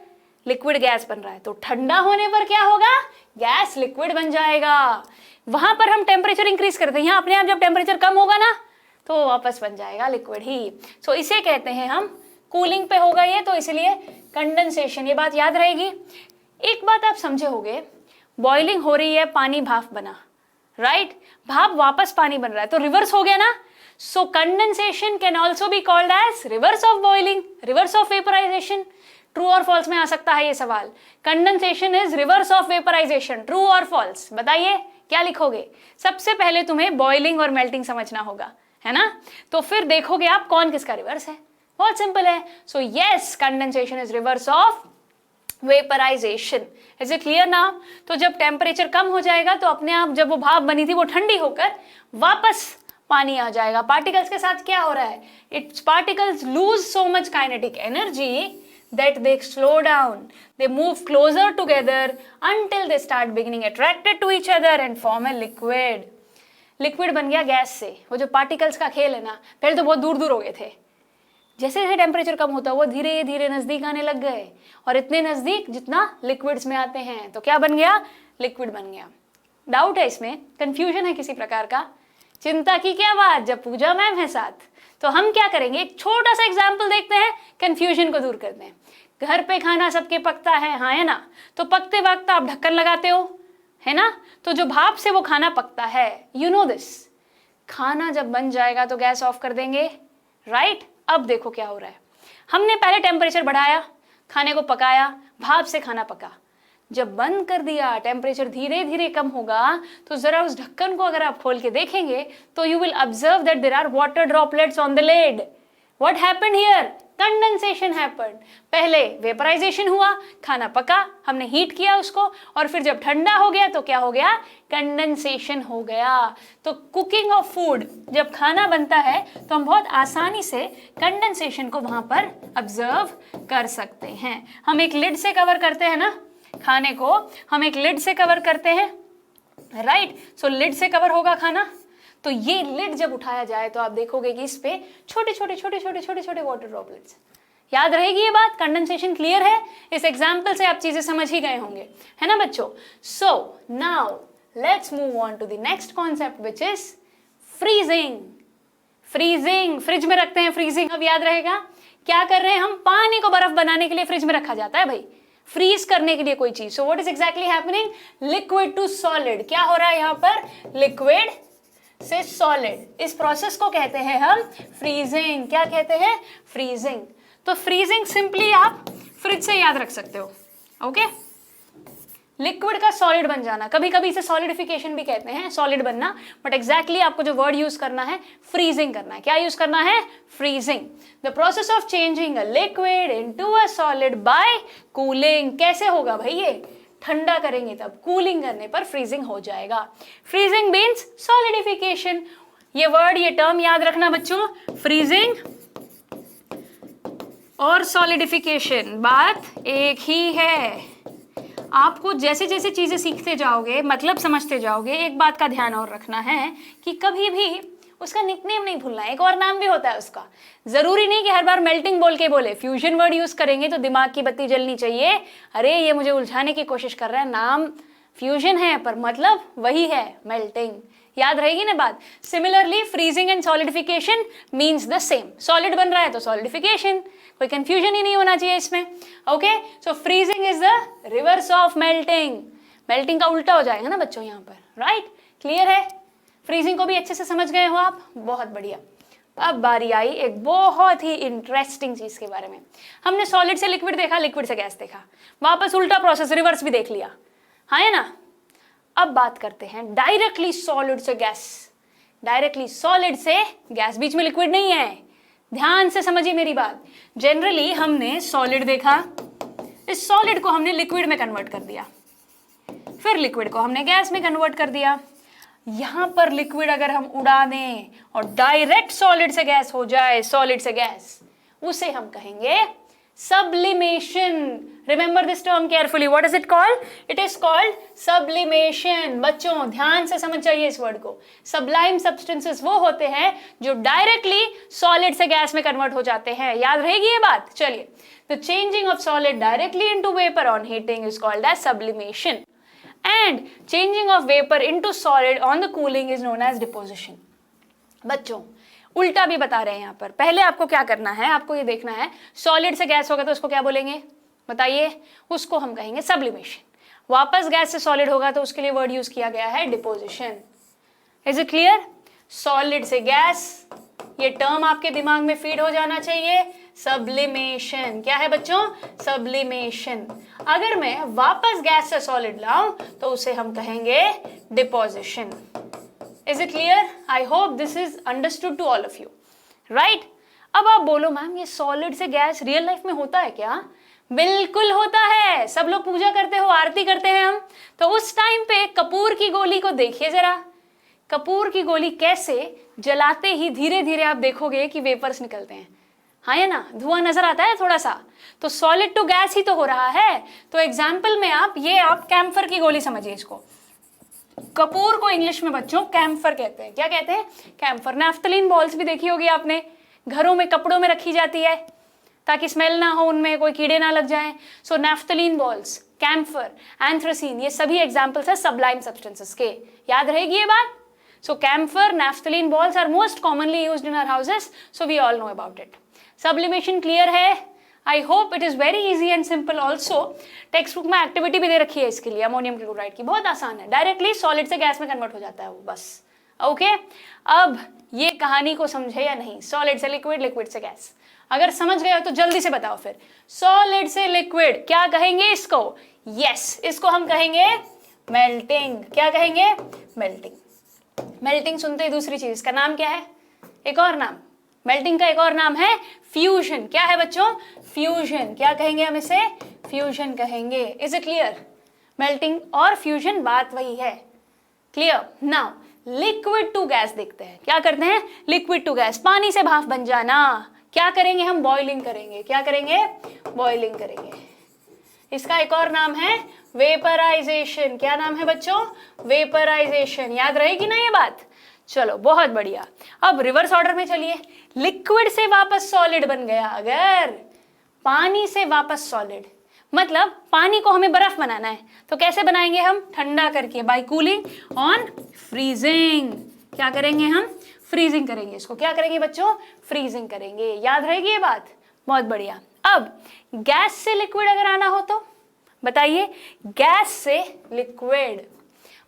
लिक्विड गैस बन रहा है, तो ठंडा होने पर क्या होगा? गैस लिक्विड बन जाएगा। वहां पर हम टेम्परेचर इंक्रीज करते हैं, यहाँ अपने आप जब टेम्परेचर कम होगा ना तो वापस बन जाएगा लिक्विड ही। सो इसे कहते हैं हम, कूलिंग पे होगा ये तो इसलिए कंडेंसेशन। ये बात याद रहेगी। एक बात आप समझे होगे, बॉइलिंग हो रही है, पानी भाप बना, राइट? भाप वापस पानी बन रहा है तो रिवर्स हो गया ना। So condensation can also be called as reverse of boiling, reverse of vaporisation. True और फॉल्स में आ सकता है ये सवाल। Condensation is reverse of vaporisation, true और फॉल्स? बताइए क्या लिखोगे? सबसे पहले तुम्हें बॉइलिंग और मेल्टिंग समझना होगा, है ना? तो फिर देखोगे आप कौन किसका रिवर्स है। बहुत सिंपल है। So yes, condensation is reverse of vaporisation. Is it clear now? तो जब टेम्परेचर कम हो जाएगा तो अपने आप जब वो भाप बनी थी वो ठंडी होकर वापस पानी आ जाएगा। पार्टिकल्स के साथ क्या हो रहा है, it's particles lose so much kinetic energy that they slow down, they move closer together until they start beginning attracted to each other and form a liquid. Liquid बन गया गैस से। वो जो पार्टिकल्स का खेल है ना, पहले तो बहुत दूर दूर हो गए थे, जैसे जैसे टेम्परेचर कम होता वो धीरे धीरे नजदीक आने लग गए, और इतने नजदीक जितना लिक्विड्स में आते हैं, तो क्या बन गया, लिक्विड बन गया। डाउट है इसमें, कंफ्यूजन है किसी प्रकार का, चिंता की क्या बात जब पूजा मैम है साथ। तो हम क्या करेंगे, एक छोटा सा एग्जाम्पल देखते हैं, कंफ्यूजन को दूर करते हैं। घर पे खाना सबके पकता है, हाँ है ना, तो पकते वक्त आप ढक्कन लगाते हो, है ना, तो जो भाप से वो खाना पकता है, यू नो दिस। खाना जब बन जाएगा तो गैस ऑफ कर देंगे, राइट। अब देखो क्या हो रहा है, हमने पहले टेम्परेचर बढ़ाया, खाने को पकाया, भाप से खाना पका, जब बंद कर दिया टेम्परेचर धीरे धीरे कम होगा, तो जरा उस ढक्कन को अगर आप खोल के देखेंगे तो you will observe that there are water droplets on the lid. What happened here, condensation happened. पहले वेपराइजेशन हुआ, खाना पका, हमने हीट किया उसको, और फिर जब ठंडा हो गया तो क्या हो गया, कंडेंसेशन हो गया। तो कुकिंग ऑफ फूड, जब खाना बनता है तो हम बहुत आसानी से कंडेंसेशन को वहां पर ऑब्जर्व कर सकते हैं। हम एक लिड से कवर करते हैं ना खाने को, हम एक लिड से कवर करते हैं, राइट। सो लिड से कवर होगा खाना, तो ये लिड जब उठाया जाए तो आप देखोगे कि इस पे छोटे छोटे छोटे छोटे छोटे छोटे वाटर ड्रॉपलेट्स। याद रहेगी ये बात, कंडेंसेशन क्लियर है, इस एग्जाम्पल से आप चीजें समझ ही गए होंगे, है ना बच्चों। So now let's move on to the next concept which is freezing. Freezing, fridge में रखते हैं फ्रीजिंग, अब याद रहेगा क्या कर रहे हैं हम, पानी को बर्फ बनाने के लिए फ्रिज में रखा जाता है भाई, फ्रीज करने के लिए कोई चीज। So what is exactly happening, liquid to solid. क्या हो रहा है यहाँ पर, लिक्विड से सॉलिड। इस प्रोसेस को कहते हैं हम फ्रीजिंग। क्या कहते हैं, फ्रीजिंग। तो फ्रीजिंग सिंपली आप फ्रिज से याद रख सकते हो, ओके। लिक्विड का सॉलिड बन जाना, कभी कभी इसे सॉलिडिफिकेशन भी कहते हैं, सॉलिड बनना, बट एग्जैक्टली आपको जो वर्ड यूज करना है फ्रीजिंग करना है। क्या यूज करना है, freezing. The process of changing a liquid into a solid bye cooling. कैसे होगा भाई, ये ठंडा करेंगे तब, कूलिंग करने पर फ्रीजिंग हो जाएगा। Freezing means solidification. ये वर्ड, ये टर्म याद रखना बच्चों, फ्रीजिंग और सॉलिडिफिकेशन बात एक ही है। आपको जैसे जैसे चीजें सीखते जाओगे, मतलब समझते जाओगे, एक बात का ध्यान और रखना है कि कभी भी उसका निकनेम नहीं भूलना है, एक और नाम भी होता है उसका। जरूरी नहीं कि हर बार मेल्टिंग बोल के बोले, फ्यूजन वर्ड यूज करेंगे तो दिमाग की बत्ती जलनी चाहिए, अरे ये मुझे उलझाने की कोशिश कर रहा है, नाम फ्यूजन है पर मतलब वही है, मेल्टिंग। याद रहेगी ना बात। Similarly freezing and solidification means the same, solid बन रहा है तो सॉलिडिफिकेशन, कोई कंफ्यूजन ही नहीं होना चाहिए इसमें, okay. So freezing is the reverse of melting, melting का उल्टा हो जाएगा ना बच्चों यहाँ पर, राइट। क्लियर है, फ्रीजिंग को भी अच्छे से समझ गए हो आप, बहुत बढ़िया। अब बारी आई एक बहुत ही इंटरेस्टिंग चीज के बारे में। हमने सॉलिड से लिक्विड देखा, लिक्विड से गैस देखा, वापस उल्टा प्रोसेस रिवर्स भी देख लिया, हाँ है ना। अब बात करते हैं डायरेक्टली सॉलिड से गैस। डायरेक्टली सॉलिड से गैस, बीच में लिक्विड नहीं है, ध्यान से समझिए मेरी बात। जनरली हमने सॉलिड देखा, इस सॉलिड को हमने लिक्विड में कन्वर्ट कर दिया, फिर लिक्विड को हमने गैस में कन्वर्ट कर दिया। यहां पर लिक्विड अगर हम उड़ा दें और डायरेक्ट सॉलिड से गैस हो जाए, सॉलिड से गैस, उसे हम कहेंगे sublimation. Remember this term carefully. What is it called? It is called sublimation. बच्चों ध्यान से समझ चाहिए इस वर्ड को। Sublime substances वो होते हैं जो डायरेक्टली सॉलिड से गैस में कन्वर्ट हो जाते हैं। याद रहेगी ये बात। चलिए, the changing of solid directly into vapor on heating is called as sublimation, and changing of vapor into solid on the cooling is known as deposition. बच्चों उल्टा भी बता रहे हैं यहाँ पर। पहले आपको क्या करना है, आपको ये देखना है सॉलिड से गैस होगा तो उसको क्या बोलेंगे, बताइए। उसको हम कहेंगे सब्लिमेशन। वापस गैस से सॉलिड होगा तो उसके लिए वर्ड यूज किया गया है deposition. Is it clear? Solid से गैस, ये टर्म आपके दिमाग में फीड हो जाना चाहिए, सब्लिमेशन। क्या है बच्चों? सब्लिमेशन। अगर मैं वापस गैस से सॉलिड लाऊं तो उसे हम कहेंगे deposition. Is it clear? I hope this is understood to all of you, right? अब आप बोलो मैम ये सॉलिड से गैस रियल लाइफ में होता है क्या? बिल्कुल होता है। सब लोग पूजा करते हो, आरती करते हैं हम, तो उस टाइम पे कपूर की गोली को देखिए जरा, कपूर की गोली कैसे जलाते ही धीरे धीरे आप देखोगे कि वेपर्स निकलते हैं, हाँ या ना, धुआं नजर आता है थोड़ा सा, तो सॉलिड टू गैस ही तो हो रहा है। तो एग्जाम्पल में आप कैम्फर की गोली समझिए इसको। कपूर को इंग्लिश में बच्चों कैम्फर कहते हैं। क्या कहते हैं? कैम्फर। नैफ्थलीन बॉल्स भी देखी होगी आपने, घरों में कपड़ों में रखी जाती है ताकि स्मेल ना हो, उनमें कोई कीड़े ना लग जाएं। सो नैफ्थलीन बॉल्स, कैम्फर, एंथ्रासीन, ये सभी एग्जाम्पल्स है सबलाइम सब्सटेंसेस के। याद रहेगी ये बात? So camphor, naphthalene balls are most commonly used in our houses, so we all know about it. Sublimation clear है? I hope it is very easy and simple also. Text book में activity भी दे रखी है इसके लिए, ammonium chloride की, बहुत आसान है, डायरेक्टली सॉलिड से गैस में कन्वर्ट हो जाता है वो, बस। ओके अब ये कहानी को समझे या नहीं? सॉलिड से लिक्विड, लिक्विड से गैस। अगर समझ गए हो तो जल्दी से बताओ फिर, सॉलिड से लिक्विड क्या कहेंगे इसको? यस, इसको हम कहेंगे मेल्टिंग। क्या कहेंगे? मेल्टिंग। मेल्टिंग सुनते ही दूसरी चीज का नाम क्या है? एक और नाम, मेल्टिंग का एक और नाम है फ्यूजन। क्या है बच्चों? फ्यूजन। क्या कहेंगे हम इसे? फ्यूजन कहेंगे। Is it clear? मेल्टिंग और फ्यूजन बात वही है। Clear? Now liquid to gas देखते हैं। क्या करते हैं? लिक्विड टू गैस, पानी से भाप बन जाना। क्या करेंगे हम? बॉइलिंग करेंगे। क्या करेंगे? बॉइलिंग करेंगे। इसका एक और नाम है वेपराइजेशन। क्या नाम है बच्चों? वेपराइजेशन। याद रहेगी ना ये बात? चलो बहुत बढ़िया। अब रिवर्स ऑर्डर में चलिए, लिक्विड से वापस सॉलिड बन गया अगर, पानी से वापस सॉलिड, मतलब पानी को हमें बर्फ बनाना है तो कैसे बनाएंगे हम? ठंडा करके, बाय कूलिंग ऑन फ्रीजिंग। क्या करेंगे हम? फ्रीजिंग करेंगे इसको। क्या करेंगे बच्चों? फ्रीजिंग करेंगे। याद रहेगी ये बात? बहुत बढ़िया। अब गैस से लिक्विड अगर आना हो तो बताइए, गैस से लिक्विड,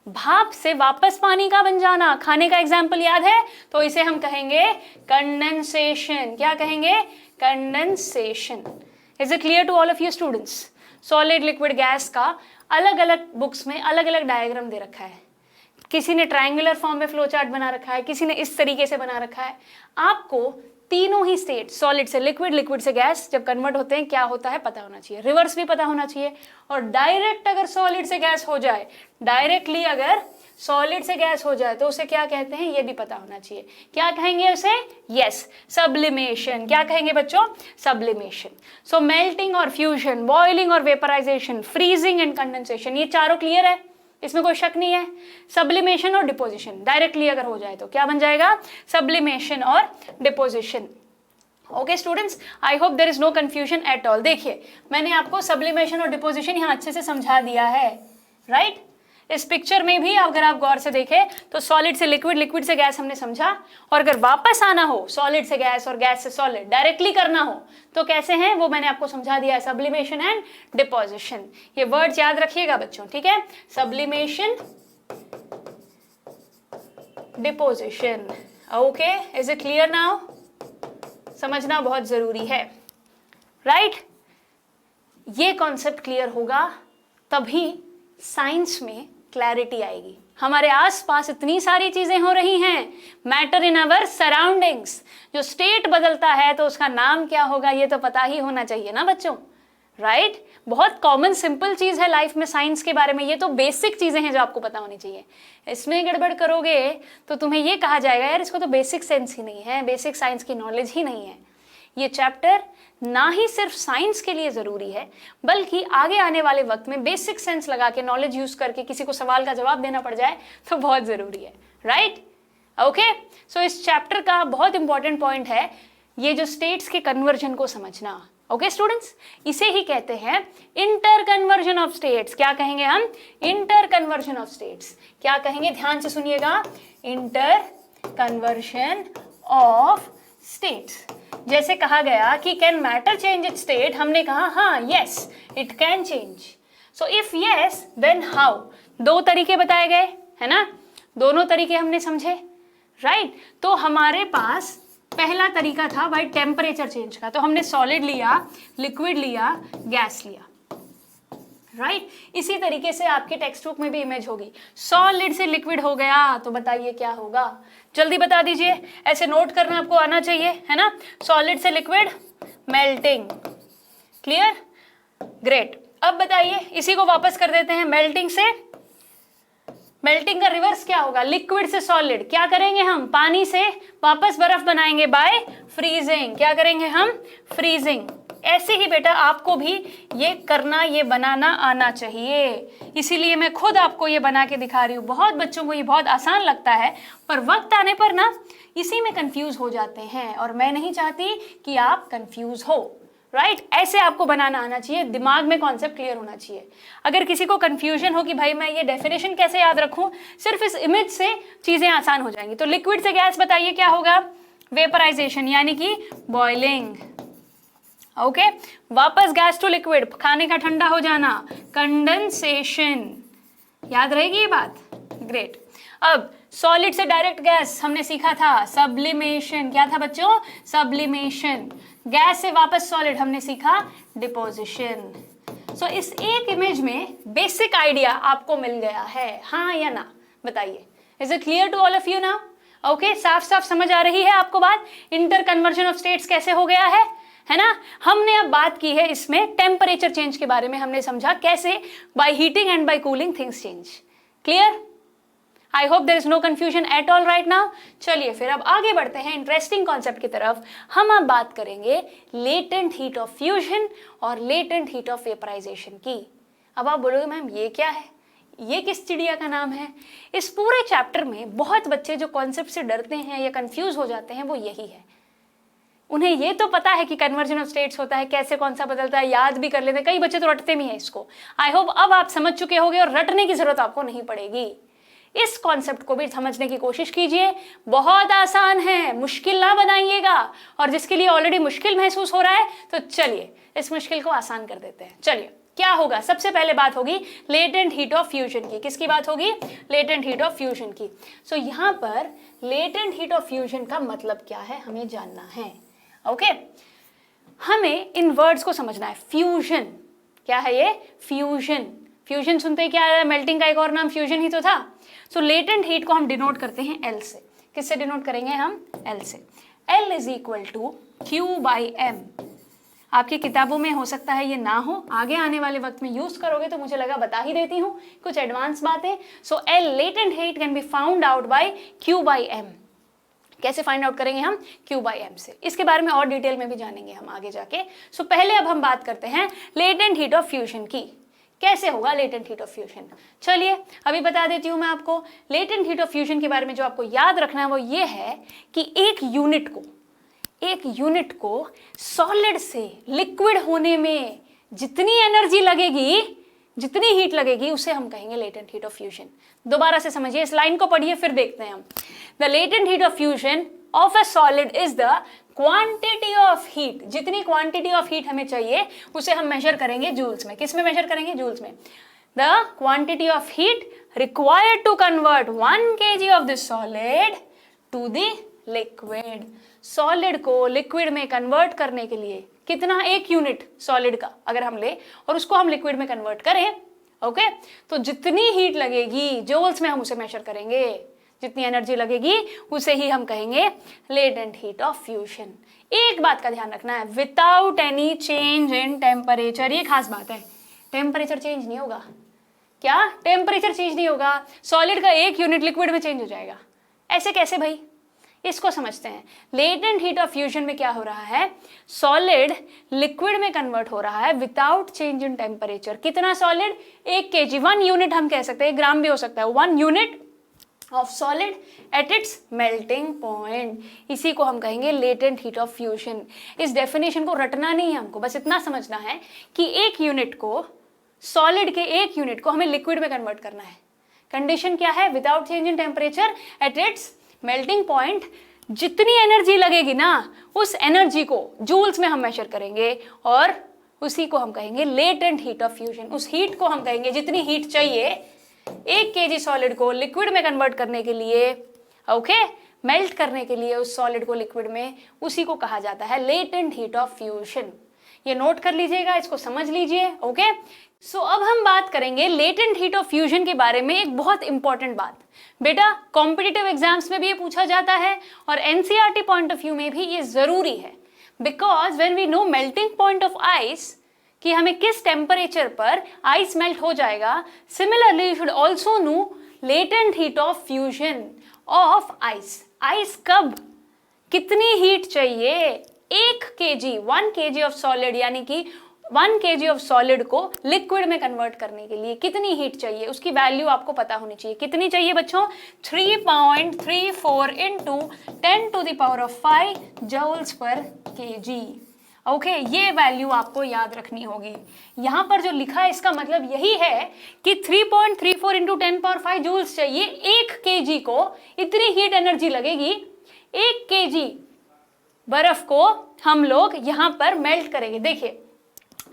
भाप से वापस पानी का बन जाना, खाने का एग्जाम्पल याद है? तो इसे हम कहेंगे कंडेंसेशन। क्या कहेंगे? Condensation. Is it clear to all of you students? Solid, liquid, gas का अलग अलग बुक्स में अलग अलग डायग्राम दे रखा है। किसी ने ट्रायंगुलर फॉर्म में फ्लो चार्ट बना रखा है, किसी ने इस तरीके से बना रखा है। आपको तीनों ही स्टेट, सॉलिड से लिक्विड, लिक्विड से गैस, जब कन्वर्ट होते हैं क्या होता है पता होना चाहिए, रिवर्स भी पता होना चाहिए। और डायरेक्ट अगर सॉलिड से गैस हो जाए, डायरेक्टली अगर सॉलिड से गैस हो जाए तो उसे क्या कहते हैं ये भी पता होना चाहिए। क्या कहेंगे उसे? Yes, sublimation. क्या कहेंगे बच्चों? सब्लिमेशन। सो मेल्टिंग और फ्यूजन, बॉइलिंग और वेपराइजेशन, फ्रीजिंग एंड कंडेंसेशन, ये चारों क्लियर है, इसमें कोई शक नहीं है। सब्लिमेशन और डिपोजिशन डायरेक्टली अगर हो जाए तो क्या बन जाएगा? सब्लिमेशन और deposition. Okay students, I hope there is no confusion at all. देखिए मैंने आपको सब्लिमेशन और डिपोजिशन यहाँ अच्छे से समझा दिया है, राइट? इस पिक्चर में भी अगर आप गौर से देखें तो सॉलिड से लिक्विड, लिक्विड से गैस हमने समझा, और अगर वापस आना हो सॉलिड से गैस और गैस से सॉलिड डायरेक्टली करना हो तो कैसे हैं वो मैंने आपको समझा दिया है, सब्लिमेशन एंड डिपोजिशन। ये वर्ड्स याद रखिएगा बच्चों, ठीक है? Sublimation, deposition. Okay, is it clear now? समझना बहुत जरूरी है, राइट? ये कॉन्सेप्ट क्लियर होगा तभी साइंस में क्लैरिटी आएगी। हमारे आसपास इतनी सारी चीजें हो रही हैं, मैटर इन अवर सराउंडिंग्स। जो स्टेट बदलता है तो उसका नाम क्या होगा ये तो पता ही होना चाहिए ना बच्चों, राइट? बहुत कॉमन सिंपल चीज है लाइफ में साइंस के बारे में, ये तो बेसिक चीजें हैं जो आपको पता होनी चाहिए। इसमें गड़बड़ करोगे तो तुम्हें ये कहा जाएगा यार इसको तो बेसिक सेंस ही नहीं है, बेसिक साइंस की नॉलेज ही नहीं है। ये चैप्टर ना ही सिर्फ साइंस के लिए जरूरी है बल्कि आगे आने वाले वक्त में बेसिक सेंस लगा के, नॉलेज यूज करके किसी को सवाल का जवाब देना पड़ जाए तो बहुत जरूरी है, राइट? ओके, सो इस चैप्टर का बहुत इंपॉर्टेंट पॉइंट है ये जो स्टेट्स के कन्वर्जन को समझना। ओके स्टूडेंट्स, इसे ही कहते हैं इंटर कन्वर्जन ऑफ स्टेट्स। क्या कहेंगे हम? Inter conversion of states. क्या कहेंगे? ध्यान से सुनिएगा, इंटर कन्वर्जन ऑफ स्टेट्स। जैसे कहा गया कि can matter change its state, हमने कहा हाँ, yes it can change. So if yes then how? दो तरीके बताए गए है ना, दोनों तरीके हमने समझे, राइट? तो हमारे पास पहला तरीका था भाई टेम्परेचर चेंज का, तो हमने सॉलिड लिया, लिक्विड लिया, गैस लिया, राइट? इसी तरीके से आपके टेक्स्ट बुक में भी इमेज होगी, सॉलिड से लिक्विड हो गया तो बताइए क्या होगा? जल्दी बता दीजिए, ऐसे नोट करना आपको आना चाहिए, है ना? सॉलिड से लिक्विड, मेल्टिंग। क्लियर? ग्रेट। अब बताइए, इसी को वापस कर देते हैं, मेल्टिंग से मेल्टिंग का रिवर्स क्या होगा? लिक्विड से सॉलिड। क्या करेंगे हम? पानी से वापस बर्फ बनाएंगे बाय फ्रीजिंग। क्या करेंगे हम? फ्रीजिंग। ऐसे ही बेटा आपको भी ये करना, ये बनाना आना चाहिए, इसीलिए मैं खुद आपको ये बना के दिखा रही हूँ। बहुत बच्चों को ये बहुत आसान लगता है, पर वक्त आने पर ना इसी में कंफ्यूज हो जाते हैं, और मैं नहीं चाहती कि आप कंफ्यूज हो। राइट ऐसे आपको बनाना आना चाहिए, दिमाग में कॉन्सेप्ट क्लियर होना चाहिए। अगर किसी को कंफ्यूजन हो कि भाई मैं ये डेफिनेशन कैसे याद रखूं, सिर्फ इस इमेज से चीजें आसान हो जाएंगी। तो लिक्विड से गैस बताइए क्या होगा? वेपराइजेशन, यानी कि बॉइलिंग। ओके वापस गैस टू लिक्विड, खाने का ठंडा हो जाना, कंडेंसेशन। याद रहेगी ये बात? ग्रेट। अब सॉलिड से डायरेक्ट गैस हमने सीखा था सब्लिमेशन। क्या था बच्चों? सब्लिमेशन। गैस से वापस सॉलिड हमने सीखा डिपोजिशन। सो इस एक इमेज में बेसिक आइडिया आपको मिल गया है, हाँ या ना? बताइए, is it clear to all of you now? Okay साफ साफ समझ आ रही है आपको बात? इंटर कन्वर्जन ऑफ स्टेट्स कैसे हो गया है ना? हमने अब बात की है इसमें टेम्परेचर चेंज के बारे में, हमने समझा कैसे by heating and by cooling things change. Clear? I hope there is no confusion at all right now. चलिए फिर अब आगे बढ़ते हैं इंटरेस्टिंग कॉन्सेप्ट की तरफ। हम अब बात करेंगे लेटेंट हीट ऑफ फ्यूजन और लेटेंट हीट ऑफ वेपराइजेशन की। अब आप बोलोगे मैम ये क्या है, ये किस चिड़िया का नाम है? इस पूरे चैप्टर में बहुत बच्चे जो कॉन्सेप्ट से डरते हैं या कंफ्यूज हो जाते हैं वो यही है। उन्हें ये तो पता है कि कन्वर्जन ऑफ स्टेट्स होता है, कैसे कौन सा बदलता है, याद भी कर लेते हैं, कई बच्चे तो रटते भी हैं इसको। आई होप अब आप समझ चुके होंगे और रटने की जरूरत आपको नहीं पड़ेगी। इस कॉन्सेप्ट को भी समझने की कोशिश कीजिए, बहुत आसान है, मुश्किल ना बनाइएगा। और जिसके लिए ऑलरेडी मुश्किल महसूस हो रहा है तो चलिए इस मुश्किल को आसान कर देते हैं। चलिए क्या होगा? सबसे पहले बात होगी लेटेंट हीट ऑफ फ्यूजन की। किसकी बात होगी? लेटेंट हीट ऑफ फ्यूजन की। सो यहाँ पर लेटेंट हीट ऑफ फ्यूजन का मतलब क्या है हमें जानना है। ओके हमें इन वर्ड्स को समझना है। फ्यूजन क्या है? ये फ्यूजन। फ्यूजन सुनते ही क्या आया? मेल्टिंग का एक और नाम फ्यूजन ही तो था। सो लेटेंट हीट को हम डिनोट करते हैं एल से। किससे डिनोट करेंगे हम? एल से। L is equal to Q by M. आपकी किताबों में हो सकता है ये ना हो, आगे आने वाले वक्त में यूज करोगे तो मुझे लगा बता ही देती हूँ कुछ एडवांस बातें। So L latent heat can be found out by Q by M. कैसे फाइंड आउट करेंगे हम? क्यू बाई एम से। इसके बारे में और डिटेल में भी जानेंगे हम आगे जाके। सो पहले अब हम बात करते हैं लेटेंट हीट ऑफ फ्यूजन की। कैसे होगा लेटेंट हीट ऑफ फ्यूजन? चलिए अभी बता देती हूं मैं आपको। लेटेंट हीट ऑफ फ्यूजन के बारे में जो आपको याद रखना है वो ये है कि एक यूनिट को सॉलिड से लिक्विड होने में जितनी एनर्जी लगेगी, जितनी हीट लगेगी, उसे हम कहेंगे लेटेंट हीट ऑफ फ्यूजन। दोबारा से समझिए, इस लाइन को पढ़िए फिर देखते हैं हम। The latent heat of fusion of a solid is the quantity of heat. जितनी क्वांटिटी ऑफ हीट हमें चाहिए उसे हम मेजर करेंगे जूल्स में। किस में मेजर करेंगे? जूल्स में। The quantity of heat required to convert 1 kg of the solid to the liquid. Solid को लिक्विड में कन्वर्ट करने के लिए कितना? 1 यूनिट सॉलिड का अगर हम ले और उसको हम लिक्विड में कन्वर्ट करें, ओके तो जितनी हीट लगेगी जूल्स में हम उसे मेजर करेंगे, जितनी एनर्जी लगेगी उसे ही हम कहेंगे लेटेंट हीट ऑफ फ्यूजन। एक बात का ध्यान रखना है, without any change in temperature. ये खास बात है, टेम्परेचर चेंज नहीं होगा। क्या? टेम्परेचर चेंज नहीं होगा, सॉलिड का 1 यूनिट लिक्विड में चेंज हो जाएगा। ऐसे कैसे भाई? इसको समझते हैं। लेटेंट हीट ऑफ फ्यूजन में क्या हो रहा है? सॉलिड लिक्विड में कन्वर्ट हो रहा है विदाउट चेंज इन टेम्परेचर। कितना सॉलिड? 1 kg, 1 यूनिट हम कह सकते हैं, 1 ग्राम भी हो सकता है। 1 unit of solid at its melting point, इसी को हम कहेंगे लेटेंट हीट ऑफ फ्यूजन। इस डेफिनेशन को रटना नहीं है हमको, बस इतना समझना है कि 1 यूनिट को, सॉलिड के 1 यूनिट को हमें लिक्विड में कन्वर्ट करना है। कंडीशन क्या है? Without change in temperature at its melting point. जितनी एनर्जी लगेगी ना, उस एनर्जी को जूल्स में हम मेजर करेंगे और उसी को हम कहेंगे लेटेंट हीट ऑफ फ्यूजन। उस हीट को हम कहेंगे, जितनी हीट चाहिए 1 kg सॉलिड को लिक्विड में कन्वर्ट करने के लिए, ओके मेल्ट करने के लिए उस सॉलिड को लिक्विड में, उसी को कहा जाता है लेटेंट हीट ऑफ फ्यूजन। ये नोट कर लीजिएगा, इसको समझ लीजिए। ओके सो अब हम बात करेंगे लेटेंट हीट ऑफ फ्यूजन के बारे में। एक बहुत इंपॉर्टेंट बात बेटा, कॉम्पिटिटिव एग्जाम्स में भी ये पूछा जाता है और एनसीईआरटी पॉइंट ऑफ व्यू में भी ये जरूरी है। Because when we know melting point of ice, कि हमें किस टेम्परेचर पर आइस मेल्ट हो जाएगा, similarly you should also know latent heat of fusion of ice. Ice कब कितनी हीट चाहिए? 1 kg 1 kg ऑफ सॉलिड, यानी कि 1 kg ऑफ सॉलिड को लिक्विड में कन्वर्ट करने के लिए कितनी हीट चाहिए, उसकी वैल्यू आपको पता होनी चाहिए। कितनी चाहिए बच्चों? 3.34 इंटू 10⁵ जूल्स पर kg। ओके, ये वैल्यू आपको याद रखनी होगी। यहाँ पर जो लिखा है इसका मतलब यही है कि 3.34 इंटू 10⁵ जूल्स चाहिए 1 kg को, इतनी हीट एनर्जी लगेगी। 1 kg बर्फ को हम लोग यहाँ पर मेल्ट करेंगे। देखिए,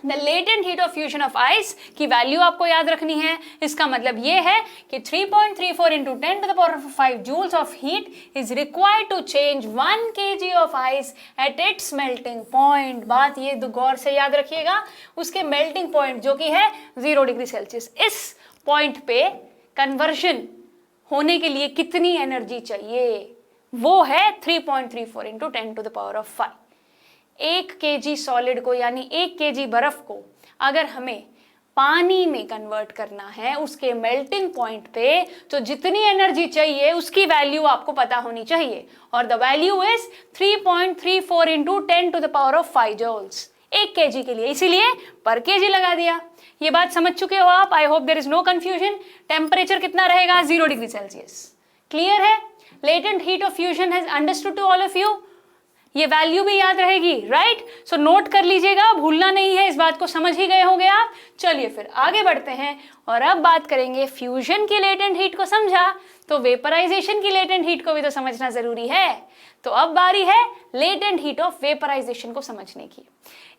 the latent heat of fusion of ice की वैल्यू आपको याद रखनी है। इसका मतलब ये है कि 3.34 into 10⁵ joules of heat is required to change 1 kg of ice at its melting point. बात ये गौर से याद रखिएगा, उसके मेल्टिंग पॉइंट जो कि है 0 डिग्री सेल्सियस, इस पॉइंट पे कन्वर्जन होने के लिए कितनी एनर्जी चाहिए, वो है 3.34 इंटू 10⁵। 1 kg सॉलिड को, यानी 1 kg बर्फ को अगर हमें पानी में कन्वर्ट करना है उसके मेल्टिंग पॉइंट पे, तो जितनी एनर्जी चाहिए उसकी वैल्यू आपको पता होनी चाहिए, और the value is 3.34 into 10⁵ joules 1 kg के लिए, इसीलिए पर kg लगा दिया। ये बात समझ चुके हो आप? I hope there is no confusion. Temperature कितना रहेगा? 0 डिग्री सेल्सियस। क्लियर है? Latent heat of fusion has understood to all of you. ये वैल्यू भी याद रहेगी, राइट? सो नोट कर लीजिएगा, भूलना नहीं है, इस बात को समझ ही गए होंगे आप। चलिए फिर आगे बढ़ते हैं और अब बात करेंगे फ्यूजन की लेटेंट हीट को समझा तो वेपराइजेशन की लेटेंट हीट को भी तो समझना जरूरी है। तो अब बारी है लेटेंट हीट ऑफ वेपराइजेशन को समझने की।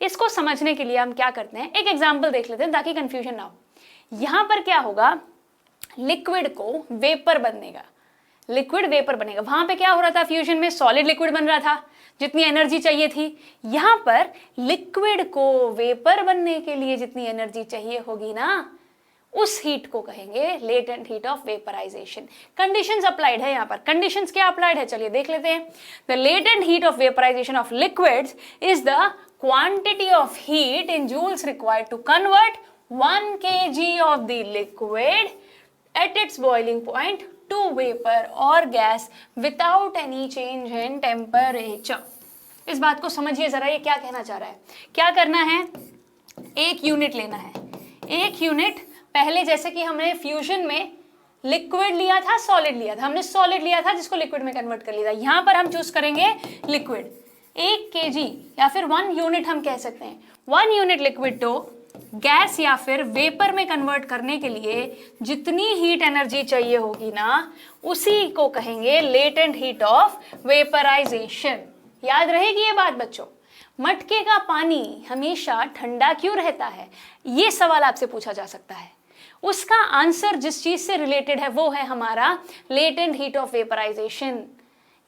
इसको समझने के लिए हम क्या करते हैं, एक एग्जाम्पल देख लेते हैं ताकि कंफ्यूजन ना हो। यहां पर क्या होगा, लिक्विड को वेपर बनेगा, लिक्विड वेपर बनेगा। वहां पे क्या हो रहा था, फ्यूजन में सॉलिड लिक्विड बन रहा था, जितनी एनर्जी चाहिए थी। यहां पर लिक्विड को वेपर बनने के लिए जितनी एनर्जी चाहिए होगी ना, उस हीट को कहेंगे latent heat of vaporization. Conditions applied है यहाँ पर। कंडीशंस क्या अप्लाइड है, चलिए देख लेते हैं। The latent heat of vaporization of liquids is the quantity of heat in joules required to convert 1 kg of the liquid at its boiling point to vapor or gas without any change in temperature। इस बात को समझिए जरा, ये क्या कहना चाह रहा है। क्या करना है, एक यूनिट लेना है। एक यूनिट, पहले जैसे कि हमने फ्यूजन में लिक्विड लिया था, सॉलिड लिया था, हमने सॉलिड लिया था जिसको लिक्विड में कन्वर्ट कर लिया था। यहां पर हम चूज करेंगे लिक्विड। 1 kg या फिर 1 यूनिट हम कह सकते हैं। 1 यूनिट लिक्विड तो गैस या फिर वेपर में कन्वर्ट करने के लिए जितनी हीट एनर्जी चाहिए होगी ना, उसी को कहेंगे लेटेंट हीट ऑफ वेपराइजेशन। याद रहेगी ये बात बच्चों। मटके का पानी हमेशा ठंडा क्यों रहता है, ये सवाल आपसे पूछा जा सकता है। उसका आंसर जिस चीज से रिलेटेड है वो है हमारा लेटेंट हीट ऑफ वेपराइजेशन।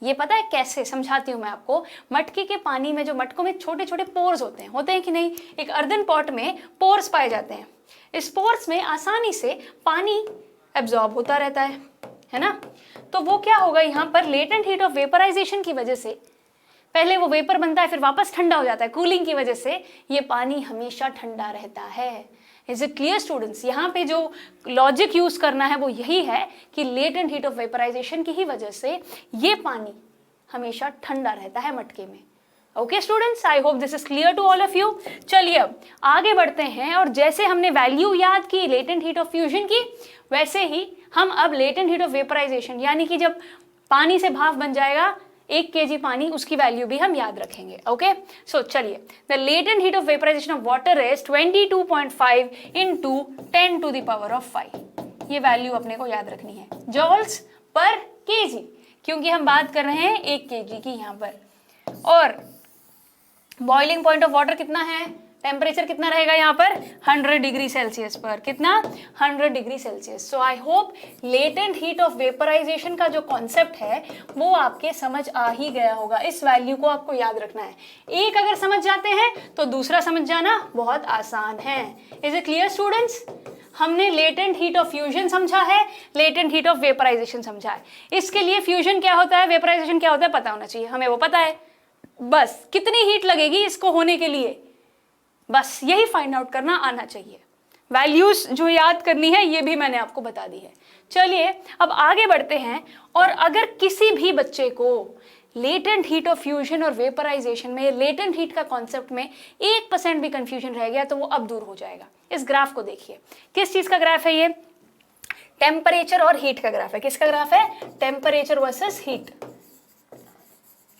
ये पता है कैसे, समझाती हूं मैं आपको। मटके के पानी में, जो मटकों में छोटे छोटे पोर्स होते हैं कि नहीं, एक अर्दन पॉट में पोर्स पाए जाते हैं। इस पोर्स में आसानी से पानी एब्जॉर्ब होता रहता है ना। तो वो क्या होगा, यहाँ पर लेटेंट हीट ऑफ वेपराइजेशन की वजह से पहले वो वेपर बनता है, फिर वापस ठंडा हो जाता है। कूलिंग की वजह से ये पानी हमेशा ठंडा रहता है। Is it clear students? यहाँ पे जो लॉजिक यूज करना है वो यही है कि लेटेंट हीट ऑफ वेपराइजेशन की ही वजह से ये पानी हमेशा ठंडा रहता है मटके में। Okay students, I hope this is clear to all of you. चलिए अब आगे बढ़ते हैं, और जैसे हमने वैल्यू याद की लेटेंट हीट ऑफ फ्यूजन की, वैसे ही हम अब लेटेंट हीट ऑफ वेपराइजेशन, यानी कि जब पानी से भाप बन जाएगा 1 kg पानी, उसकी वैल्यू भी हम याद रखेंगे। ओके, सो चलिए, the latent heat of vaporization of water is 22.5 into 10⁵। ये वैल्यू अपने को याद रखनी है, जॉल्स पर kg, क्योंकि हम बात कर रहे हैं 1 kg की यहाँ पर। और बॉइलिंग पॉइंट ऑफ वाटर कितना है, टेम्परेचर कितना रहेगा यहाँ पर, 100 डिग्री सेल्सियस पर। कितना, 100 degree Celsius. So I hope latent heat of vaporization का जो कॉन्सेप्ट है वो आपके समझ आ ही गया होगा। इस वैल्यू को आपको याद रखना है। एक अगर समझ जाते हैं तो दूसरा समझ जाना बहुत आसान है। Is it clear students? हमने लेटेंट हीट ऑफ फ्यूजन समझा है, लेटेंट हीट ऑफ वेपराइजेशन समझा है। इसके लिए फ्यूजन क्या होता है, वेपराइजेशन क्या होता है पता होना चाहिए, हमें वो पता है। बस कितनी हीट लगेगी इसको होने के लिए, बस यही फाइंड आउट करना आना चाहिए। वैल्यूज जो याद करनी है ये भी मैंने आपको बता दी है। चलिए अब आगे बढ़ते हैं। और अगर किसी भी बच्चे को लेटेंट हीट ऑफ फ्यूजन और वेपराइजेशन में, लेटेंट हीट का कॉन्सेप्ट में 1% भी कंफ्यूजन रह गया तो वो अब दूर हो जाएगा। इस ग्राफ को देखिए, किस चीज का ग्राफ है ये? टेम्परेचर और हीट का ग्राफ है। किसका ग्राफ है? Temperature versus heat.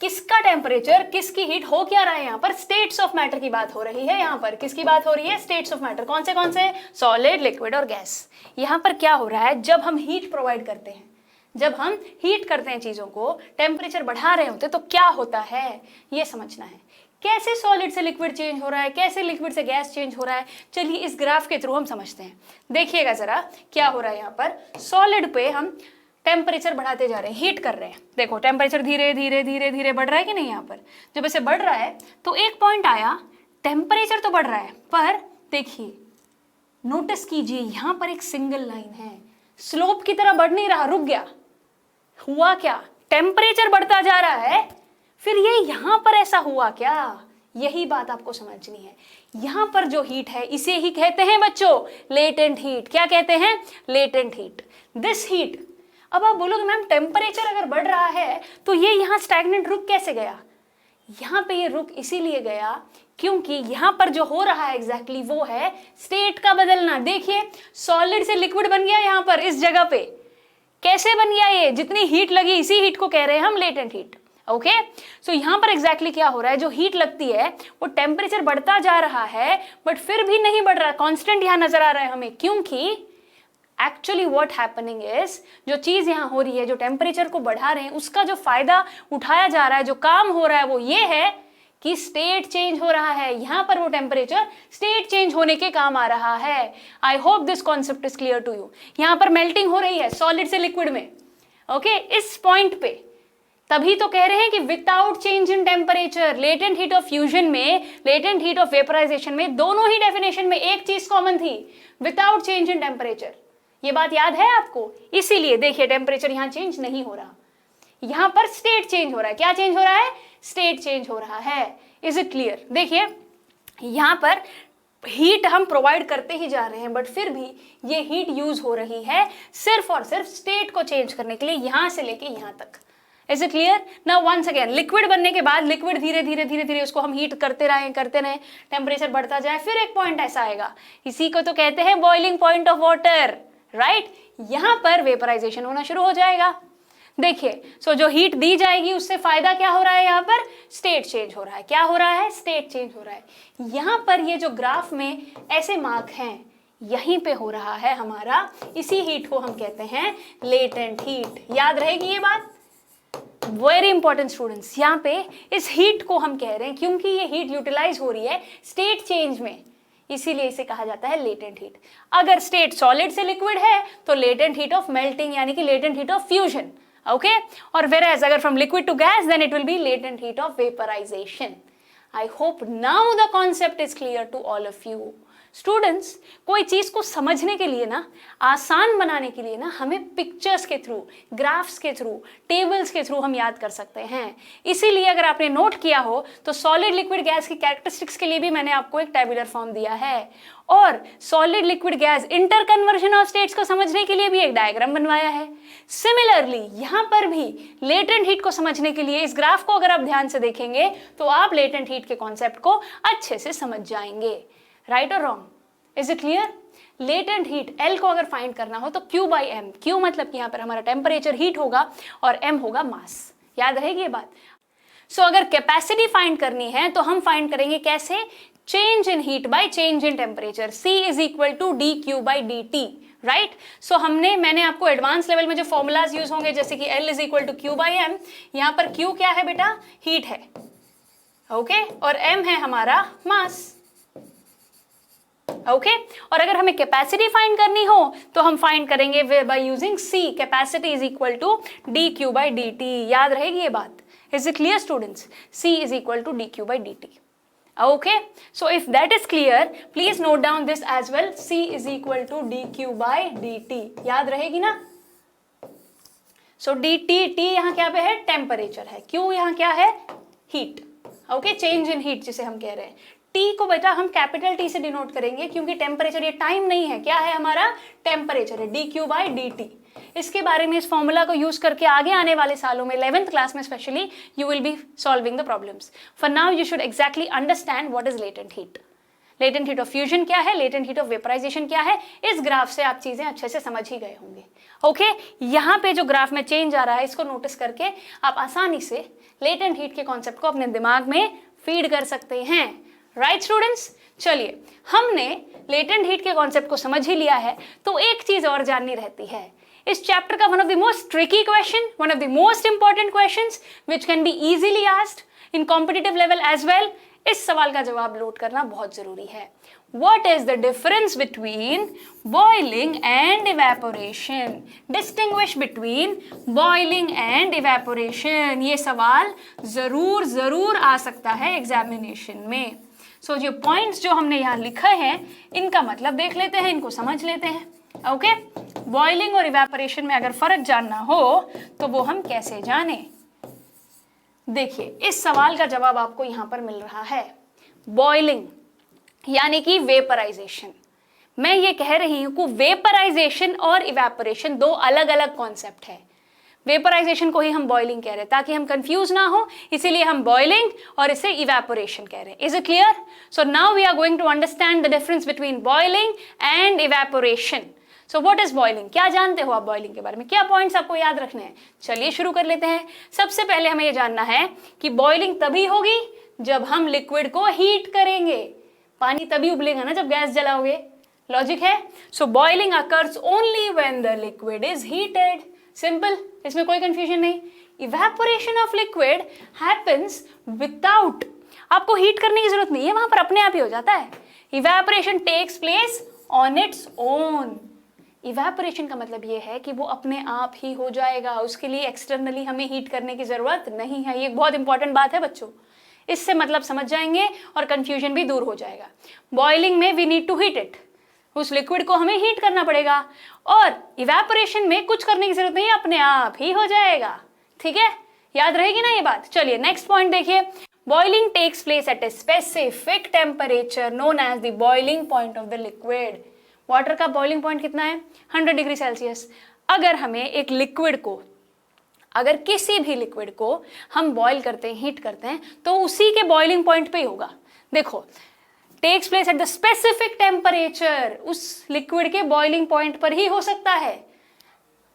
किसका टेम्परेचर, किसकी हीट, हो क्या रहा है यहाँ पर? स्टेट्स ऑफ मैटर की बात हो रही है। यहाँ पर किसकी बात हो रही है? States of matter. कौन से? सॉलिड, लिक्विड और गैस। यहाँ पर क्या हो रहा है, जब हम हीट प्रोवाइड करते हैं, जब हम हीट करते हैं चीजों को, टेम्परेचर बढ़ा रहे होते तो क्या होता है, ये समझना है। कैसे सॉलिड से लिक्विड चेंज हो रहा है, कैसे लिक्विड से गैस चेंज हो रहा है, चलिए इस ग्राफ के थ्रू हम समझते हैं। देखिएगा जरा क्या हो रहा है। यहाँ पर सॉलिड पे हम टेम्परेचर बढ़ाते जा रहे हैं, हीट कर रहे हैं। देखो टेम्परेचर धीरे धीरे धीरे धीरे बढ़ रहा है कि नहीं? यहाँ पर जब ऐसे बढ़ रहा है तो एक पॉइंट आया, टेम्परेचर तो बढ़ रहा है, पर देखिए नोटिस कीजिए यहाँ पर एक सिंगल लाइन है, स्लोप की तरह बढ़ नहीं रहा, रुक गया। हुआ क्या? टेम्परेचर बढ़ता जा रहा है, फिर ये यहां पर ऐसा हुआ क्या? यही बात आपको समझनी है। यहां पर जो हीट है इसे ही कहते हैं बच्चों लेटेंट हीट। क्या कहते हैं? Latent heat. दिस हीट, अब आप बोलोगे मैम टेम्परेचर अगर बढ़ रहा है तो ये यहां स्टैग्नेंट रुक कैसे गया? यहां पे ये रुक इसीलिए गया क्योंकि यहां पर जो हो रहा है एग्जैक्टली वो है स्टेट का बदलना। देखिए सॉलिड से लिक्विड बन गया यहां पर, इस जगह पे कैसे बन गया? ये जितनी हीट लगी इसी हीट को कह रहे हैं हम लेटेंट हीट। ओके, सो यहां पर एग्जैक्टली क्या हो रहा है, जो हीट लगती है वो टेम्परेचर बढ़ता जा रहा है बट फिर भी नहीं बढ़ रहा, कांस्टेंट यहां नजर आ रहा है हमें। क्योंकि एक्चुअली व्हाट हैपनिंग इज, जो चीज यहां हो रही है, जो टेम्परेचर को बढ़ा रहे हैं उसका जो फायदा उठाया जा रहा है, जो काम हो रहा है वो ये है कि स्टेट चेंज हो रहा है। यहां पर वो टेम्परेचर स्टेट चेंज होने के काम आ रहा है। I hope this concept is clear to you. यहां पर मेल्टिंग हो रही है सॉलिड से लिक्विड में, ओके, इस पॉइंट पे। तभी तो कह रहे हैं कि without change in temperature, latent heat of fusion में, लेटेंट हीट ऑफ वेपराइजेशन में, दोनों ही डेफिनेशन में एक चीज कॉमन थी, विदाउट चेंज इन टेम्परेचर। ये बात याद है आपको? इसीलिए देखिए टेम्परेचर यहां चेंज नहीं हो रहा, यहां पर स्टेट चेंज हो रहा है। क्या चेंज हो रहा है? स्टेट चेंज हो रहा है। Is it clear? देखिए यहां पर हीट हम प्रोवाइड करते ही जा रहे हैं बट फिर भी ये हीट यूज हो रही है सिर्फ और सिर्फ स्टेट को चेंज करने के लिए, यहां से लेके यहां तक। Is it clear? Now once again, liquid बनने के बाद लिक्विड धीरे धीरे धीरे धीरे उसको हम हीट करते रहे, टेम्परेचर बढ़ता जाए, फिर एक पॉइंट ऐसा आएगा, इसी को तो कहते हैं boiling point of water, right? यहां पर वेपराइजेशन होना शुरू हो जाएगा। देखिए सो जो हीट दी जाएगी उससे फायदा क्या हो रहा है? यहाँ पर स्टेट चेंज हो रहा है। क्या हो रहा है? स्टेट चेंज हो रहा है। यहाँ पर ये जो ग्राफ में ऐसे मार्क हैं, यहीं पे हो रहा है हमारा, इसी हीट को हम कहते हैं लेटेंट हीट। याद रहेगी ये बात? वेरी इंपॉर्टेंट स्टूडेंट्स, यहाँ पे इस हीट को हम कह रहे हैं क्योंकि ये हीट यूटिलाइज हो रही है स्टेट चेंज में, इसीलिए इसे कहा जाता है लेटेंट हीट। अगर स्टेट सॉलिड से लिक्विड है तो लेटेंट हीट ऑफ मेल्टिंग यानी कि latent heat of fusion, okay, or whereas agar from liquid to gas then it will be latent heat of vaporization. I hope now the concept is clear to all of you. Students, कोई चीज को समझने के लिए ना, आसान बनाने के लिए ना, हमें पिक्चर्स के थ्रू, ग्राफ्स के थ्रू, टेबल्स के थ्रू हम याद कर सकते हैं। इसीलिए अगर आपने नोट किया हो तो सॉलिड लिक्विड गैस की कैरेक्टरिस्टिक्स के लिए भी मैंने आपको एक टेबुलर फॉर्म दिया है, और solid liquid gas inter conversion of states को समझने के लिए भी एक डायग्राम बनवाया है। सिमिलरली यहाँ पर भी लेटेंट हीट को समझने के लिए इस ग्राफ को अगर आप ध्यान से देखेंगे तो आप लेटेंट हीट के कॉन्सेप्ट को अच्छे से समझ जाएंगे। राइट और wrong? Is it clear? Latent heat L को अगर फाइंड करना हो तो Q/m, Q मतलब कि यहाँ पर हमारा टेम्परेचर हीट होगा और M होगा मास। याद रहेगी ये बात? सो अगर कैपेसिटी फाइंड करनी है तो हम फाइंड करेंगे कैसे? Change in heat by change in temperature, C is equal to dQ/dt, right? So मैंने आपको एडवांस लेवल में जो फॉर्मूलाज यूज होंगे जैसे कि L is equal to Q/m, यहाँ पर Q क्या है बेटा? हीट है, ओके, और M है हमारा मास, ओके। और अगर हमें कैपेसिटी फाइंड करनी हो तो हम फाइंड करेंगे by using C, capacity is equal to dQ/dt। याद रहेगी ये बात? Is it clear students? C is equal to dQ/dt। Okay, so if that is clear, please note down this as well. C is equal to dQ/dt. याद रहेगी ना? So dt, T यहाँ क्या पे है? टेम्परेचर है। Q यहाँ क्या है? Heat, okay, change in heat जिसे हम कह रहे हैं। T को बेटा हम कैपिटल T से डिनोट करेंगे क्योंकि टेम्परेचर ये टाइम नहीं है, क्या है हमारा? टेम्परेचर है, dQ/dt। इसके बारे में, इस फॉर्मूला को यूज करके आगे आने वाले सालों में 11th क्लास में specially you will be solving the problems. For now you should exactly understand what is latent heat. Latent heat of fusion क्या है, लेटेंट हीट ऑफ वेपराइजेशन क्या है. इस ग्राफ से आप चीजें अच्छे से समझ ही गए होंगे. ओके, यहाँ पे जो ग्राफ में चेंज आ रहा है इसको नोटिस करके आप आसानी से लेटेंट हीट के कॉन्सेप्ट को अपने दिमाग में फीड कर सकते हैं. राइट स्टूडेंट्स, चलिए हमने लेटेंट हीट के कॉन्सेप्ट को समझ ही लिया है, तो एक चीज और जाननी रहती है. इस चैप्टर का one of the most tricky question, one of the most important questions which can be easily asked in competitive level as well, इस सवाल का जवाब नोट करना बहुत जरूरी है. What is the difference between boiling and evaporation? Distinguish between boiling and evaporation. ये सवाल जरूर आ सकता है एग्जामिनेशन में. So जो पॉइंट्स जो हमने यहाँ लिखा है इनका मतलब देख लेते हैं, इनको समझ लेते हैं. ओके, बॉइलिंग और इवेपोरेशन में अगर फर्क जानना हो तो वो हम कैसे जाने. देखिए, इस सवाल का जवाब आपको यहां पर मिल रहा है. बॉइलिंग यानी कि वेपराइजेशन. मैं ये कह रही हूं कि वेपराइजेशन और इवेपोरेशन दो अलग अलग कॉन्सेप्ट है. वेपराइजेशन को ही हम बॉइलिंग कह रहे हैं ताकि हम कंफ्यूज ना हो, इसीलिए हम बॉइलिंग और इसे इवेपोरेशन कह रहे हैं. Is it clear? So now we are going to understand the difference between boiling and evaporation. So what is boiling? क्या जानते हो आप बॉइलिंग के बारे में? क्या पॉइंट्स आपको याद रखने हैं? चलिए शुरू कर लेते हैं. सबसे पहले हमें यह जानना है कि बॉइलिंग तभी होगी जब हम लिक्विड को हीट करेंगे. पानी तभी उबलेगा ना जब गैस जलाओगे. लॉजिक है. सो boiling occurs only when the liquid is heated. Simple, इसमें कोई कंफ्यूजन नहीं. Evaporation of liquid happens without, आपको हीट करने की जरूरत नहीं है, वहां पर अपने आप ही हो जाता है. Evaporation takes place on its own. Evaporation का मतलब ये है कि वो अपने आप ही हो जाएगा, उसके लिए एक्सटर्नली हमें हीट करने की जरूरत नहीं है. ये बहुत इंपॉर्टेंट बात है बच्चों, इससे मतलब समझ जाएंगे और कंफ्यूजन भी दूर हो जाएगा. बॉइलिंग में we need to heat it, उस लिक्विड को हमें हीट करना पड़ेगा. और इवेपोरेशन में कुछ करने की जरूरत नहीं है, अपने आप ही हो जाएगा. ठीक है, याद रहेगी ना ये बात. चलिए नेक्स्ट पॉइंट देखिए. Boiling takes place at a specific temperature known as the boiling point of the liquid. Water का बॉइलिंग पॉइंट कितना है? 100 डिग्री सेल्सियस. अगर हमें एक लिक्विड को, अगर किसी भी लिक्विड को हम बॉईल करते हैं, हीट करते हैं, तो उसी के बॉइलिंग पॉइंट पे ही होगा. देखो, takes place at the specific temperature, उस लिक्विड के बॉइलिंग पॉइंट पर ही हो सकता है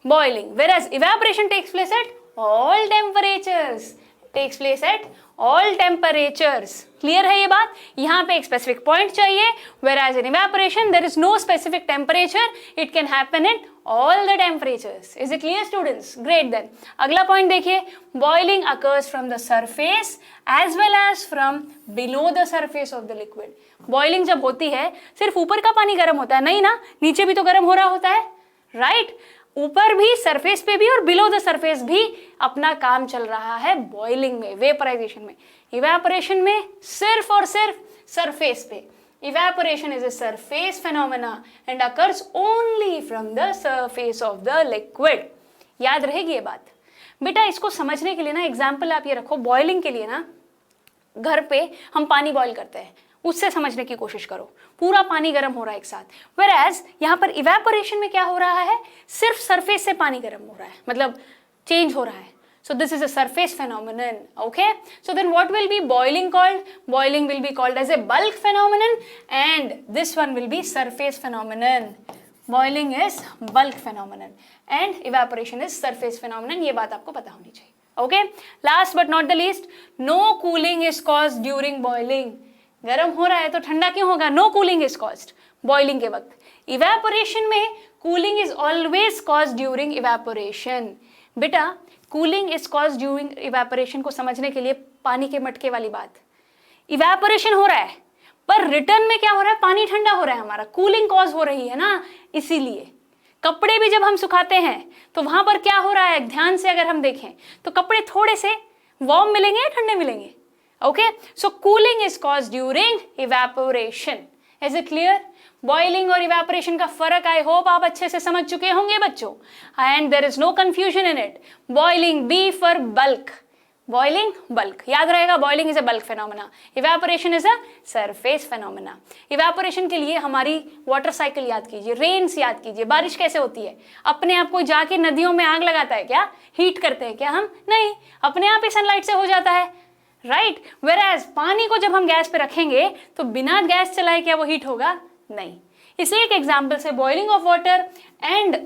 boiling. Whereas evaporation takes place at all temperatures, takes place at all temperatures. Clear है ये बात? यहाँ पे एक स्पेसिफिक पॉइंट चाहिए. whereas in evaporation there is no specific temperature, it can happen in all the temperatures. is it clear students? great. then अगला point देखिए. boiling occurs from the surface as well as from below the surface of the liquid. boiling जब होती है सिर्फ ऊपर का पानी गर्म होता है? नहीं ना, नीचे भी तो गर्म हो रहा होता है. राइट, ऊपर भी, सरफेस पे भी और बिलो द सरफेस भी अपना काम चल रहा है बॉइलिंग में, वेपराइजेशन में. इवेपोरेशन में सिर्फ और सिर्फ सरफेस पे. Evaporation is a surface phenomena and occurs only from the surface of the liquid. याद रहेगी ये बात बेटा. इसको समझने के लिए ना एग्जाम्पल आप ये रखो. बॉइलिंग के लिए ना घर पे हम पानी बॉईल करते हैं, उससे समझने की कोशिश करो. पूरा पानी गर्म हो रहा है एक साथ. whereas यहाँ पर इवेपोरेशन में क्या हो रहा है? सिर्फ सरफेस से पानी गर्म हो रहा है, मतलब चेंज हो रहा है. so this is a surface phenomenon. okay, so then what will be boiling called? boiling will be called as a bulk phenomenon and this one will be surface phenomenon. boiling is bulk phenomenon and evaporation is surface phenomenon. ये बात आपको पता होनी चाहिए. okay, last but not the least, no cooling is caused during boiling. गर्म हो रहा है तो ठंडा क्यों होगा? No cooling is caused boiling के वक्त. इवेपोरेशन में cooling is always caused during evaporation. बेटा, cooling is caused during evaporation को समझने के लिए पानी के मटके वाली बात. इवेपोरेशन हो रहा है पर रिटर्न में क्या हो रहा है? पानी ठंडा हो रहा है हमारा, कूलिंग कॉज हो रही है ना. इसीलिए कपड़े भी जब हम सुखाते हैं तो वहां पर क्या हो रहा है? ध्यान से अगर हम देखें तो कपड़े थोड़े से वार्म मिलेंगे या ठंडे मिलेंगे? okay, so cooling is caused during evaporation. is it clear? boiling और evaporation का फर्क I hope आप अच्छे से समझ चुके होंगे बच्चों. and there is no confusion in it. boiling B for bulk, boiling, bulk, याद रहेगा, boiling is a bulk phenomena, evaporation is a surface phenomena. Evaporation के लिए हमारी वाटर साइकिल याद कीजिए, रेन्स याद कीजिए। बारिश कैसे होती है? अपने आप को जाके नदियों में आग लगाता है क्या? हीट करते हैं क्या हम? नहीं, अपने आप ही सनलाइट से हो जाता है, राइट। वेयरएज पानी को जब हम गैस पे रखेंगे तो बिना गैस चलाए क्या वो हीट होगा? नहीं। इसे एक एग्जाम्पल से, boiling of water and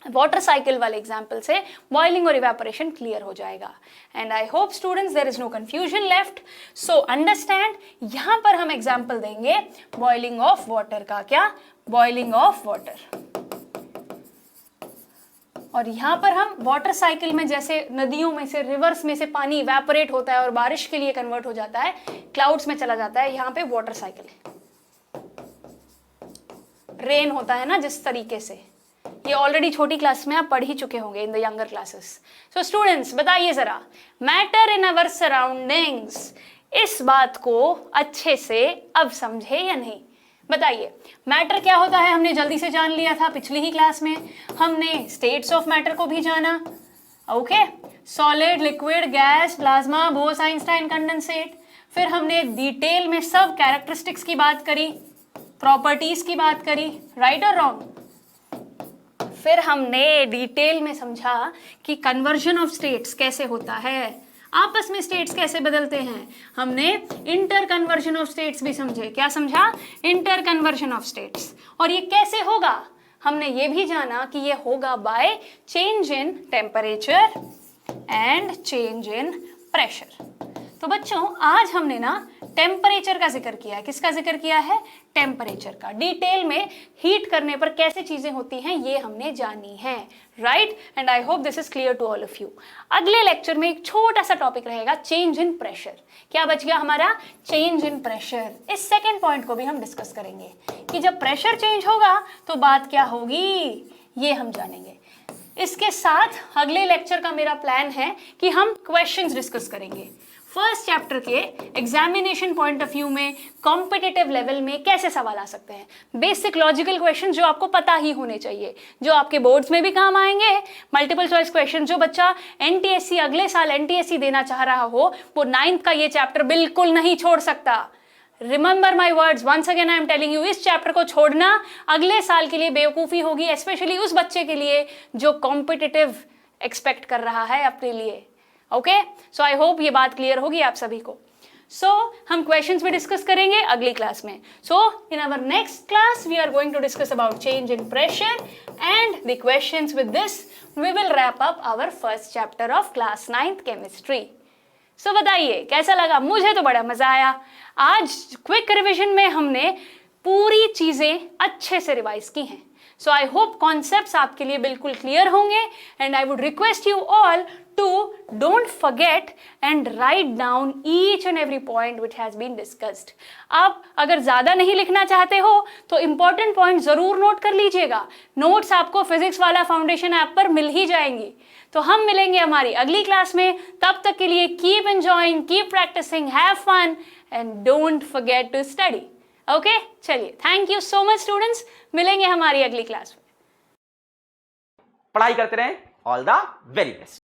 water cycle वाले एग्जाम्पल से बॉइलिंग और इवेपोरेशन क्लियर हो जाएगा। And I hope students there is no confusion left. So understand, यहां पर हम एग्जाम्पल देंगे बॉइलिंग ऑफ वाटर का। क्या? Boiling of water. और यहां पर हम वाटर साइकिल में, जैसे नदियों में से, रिवर्स में से पानी इवेपोरेट होता है और बारिश के लिए कन्वर्ट हो जाता है, क्लाउड्स में चला जाता है, यहां पे वाटर साइकिल, रेन होता है ना जिस तरीके से, ये ऑलरेडी छोटी क्लास में आप पढ़ ही चुके होंगे in the younger classes. So students बताइए जरा, मैटर इन अवर सराउंडिंग्स, इस बात को अच्छे से अब समझे या नहीं? बताइए, मैटर क्या होता है हमने जल्दी से जान लिया था पिछली ही क्लास में। हमने स्टेट्स ऑफ मैटर को भी जाना, okay, solid, liquid, gas, plasma, Bose Einstein condensate. फिर हमने डिटेल में सब कैरेक्टरिस्टिक्स की बात करी, प्रॉपर्टीज की बात करी, राइट और रॉन्ग। फिर हमने डिटेल में समझा कि कन्वर्जन ऑफ स्टेट्स कैसे होता है, आपस में स्टेट्स कैसे बदलते हैं। हमने इंटर कन्वर्जन ऑफ स्टेट्स भी समझे। क्या समझा? Inter conversion of states. और ये कैसे होगा? हमने ये भी जाना कि ये होगा bye change in temperature and change in pressure. तो बच्चों आज हमने ना टेम्परेचर का जिक्र किया है। किसका जिक्र किया है? टेम्परेचर का। डिटेल में हीट करने पर कैसे चीजें होती हैं ये हमने जानी है, right. And I hope this is clear to all of you. अगले लेक्चर में एक छोटा सा टॉपिक रहेगा, चेंज इन प्रेशर। क्या बच गया हमारा? Change in pressure. इस सेकेंड पॉइंट को भी हम डिस्कस करेंगे कि जब प्रेशर चेंज होगा तो बात क्या होगी, ये हम जानेंगे। इसके साथ अगले लेक्चर का मेरा प्लान है कि हम क्वेश्चंस डिस्कस करेंगे। फर्स्ट चैप्टर के एग्जामिनेशन पॉइंट ऑफ व्यू में, कॉम्पिटिटिव लेवल में कैसे सवाल आ सकते हैं, बेसिक लॉजिकल क्वेश्चन जो आपको पता ही होने चाहिए, जो आपके बोर्ड्स में भी काम आएंगे। मल्टीपल चॉइस क्वेश्चन, जो बच्चा एनटीएससी अगले साल एनटीएससी देना चाह रहा हो वो 9th का ये चैप्टर बिल्कुल नहीं छोड़ सकता। Remember my words, once again I am telling you, इस चैप्टर को छोड़ना अगले साल के लिए बेवकूफ़ी होगी, स्पेशली उस बच्चे के लिए जो कॉम्पिटिटिव एक्सपेक्ट कर रहा है अपने लिए। ओके, सो आई होप ये बात क्लियर होगी आप सभी को। सो हम क्वेश्चंस भी डिस्कस करेंगे अगली क्लास में। So in our next class we are going to discuss about change in pressure and the questions. With this we will wrap up our first chapter of class 9th chemistry. So बताइए कैसा लगा? मुझे तो बड़ा मजा आया। आज quick revision में हमने पूरी चीजें अच्छे से रिवाइज की हैं। सो आई होप कॉन्सेप्ट्स आपके लिए बिल्कुल क्लियर होंगे and I would request you all to don't forget and write down each and every point which has been discussed. आप अगर ज़्यादा नहीं लिखना चाहते हो तो important point ज़रूर नोट कर लीजिएगा। नोट्स आपको फिजिक्स वाला फाउंडेशन ऐप पर मिल ही जाएंगी। तो हम मिलेंगे हमारी अगली क्लास में। तब तक के लिए keep enjoying, keep practicing, have fun and don't forget to study. Okay? चलिए, thank you so much students. मिलेंगे हमारी अगली क्लास में। पढ़ाई करते रहें। All the very best.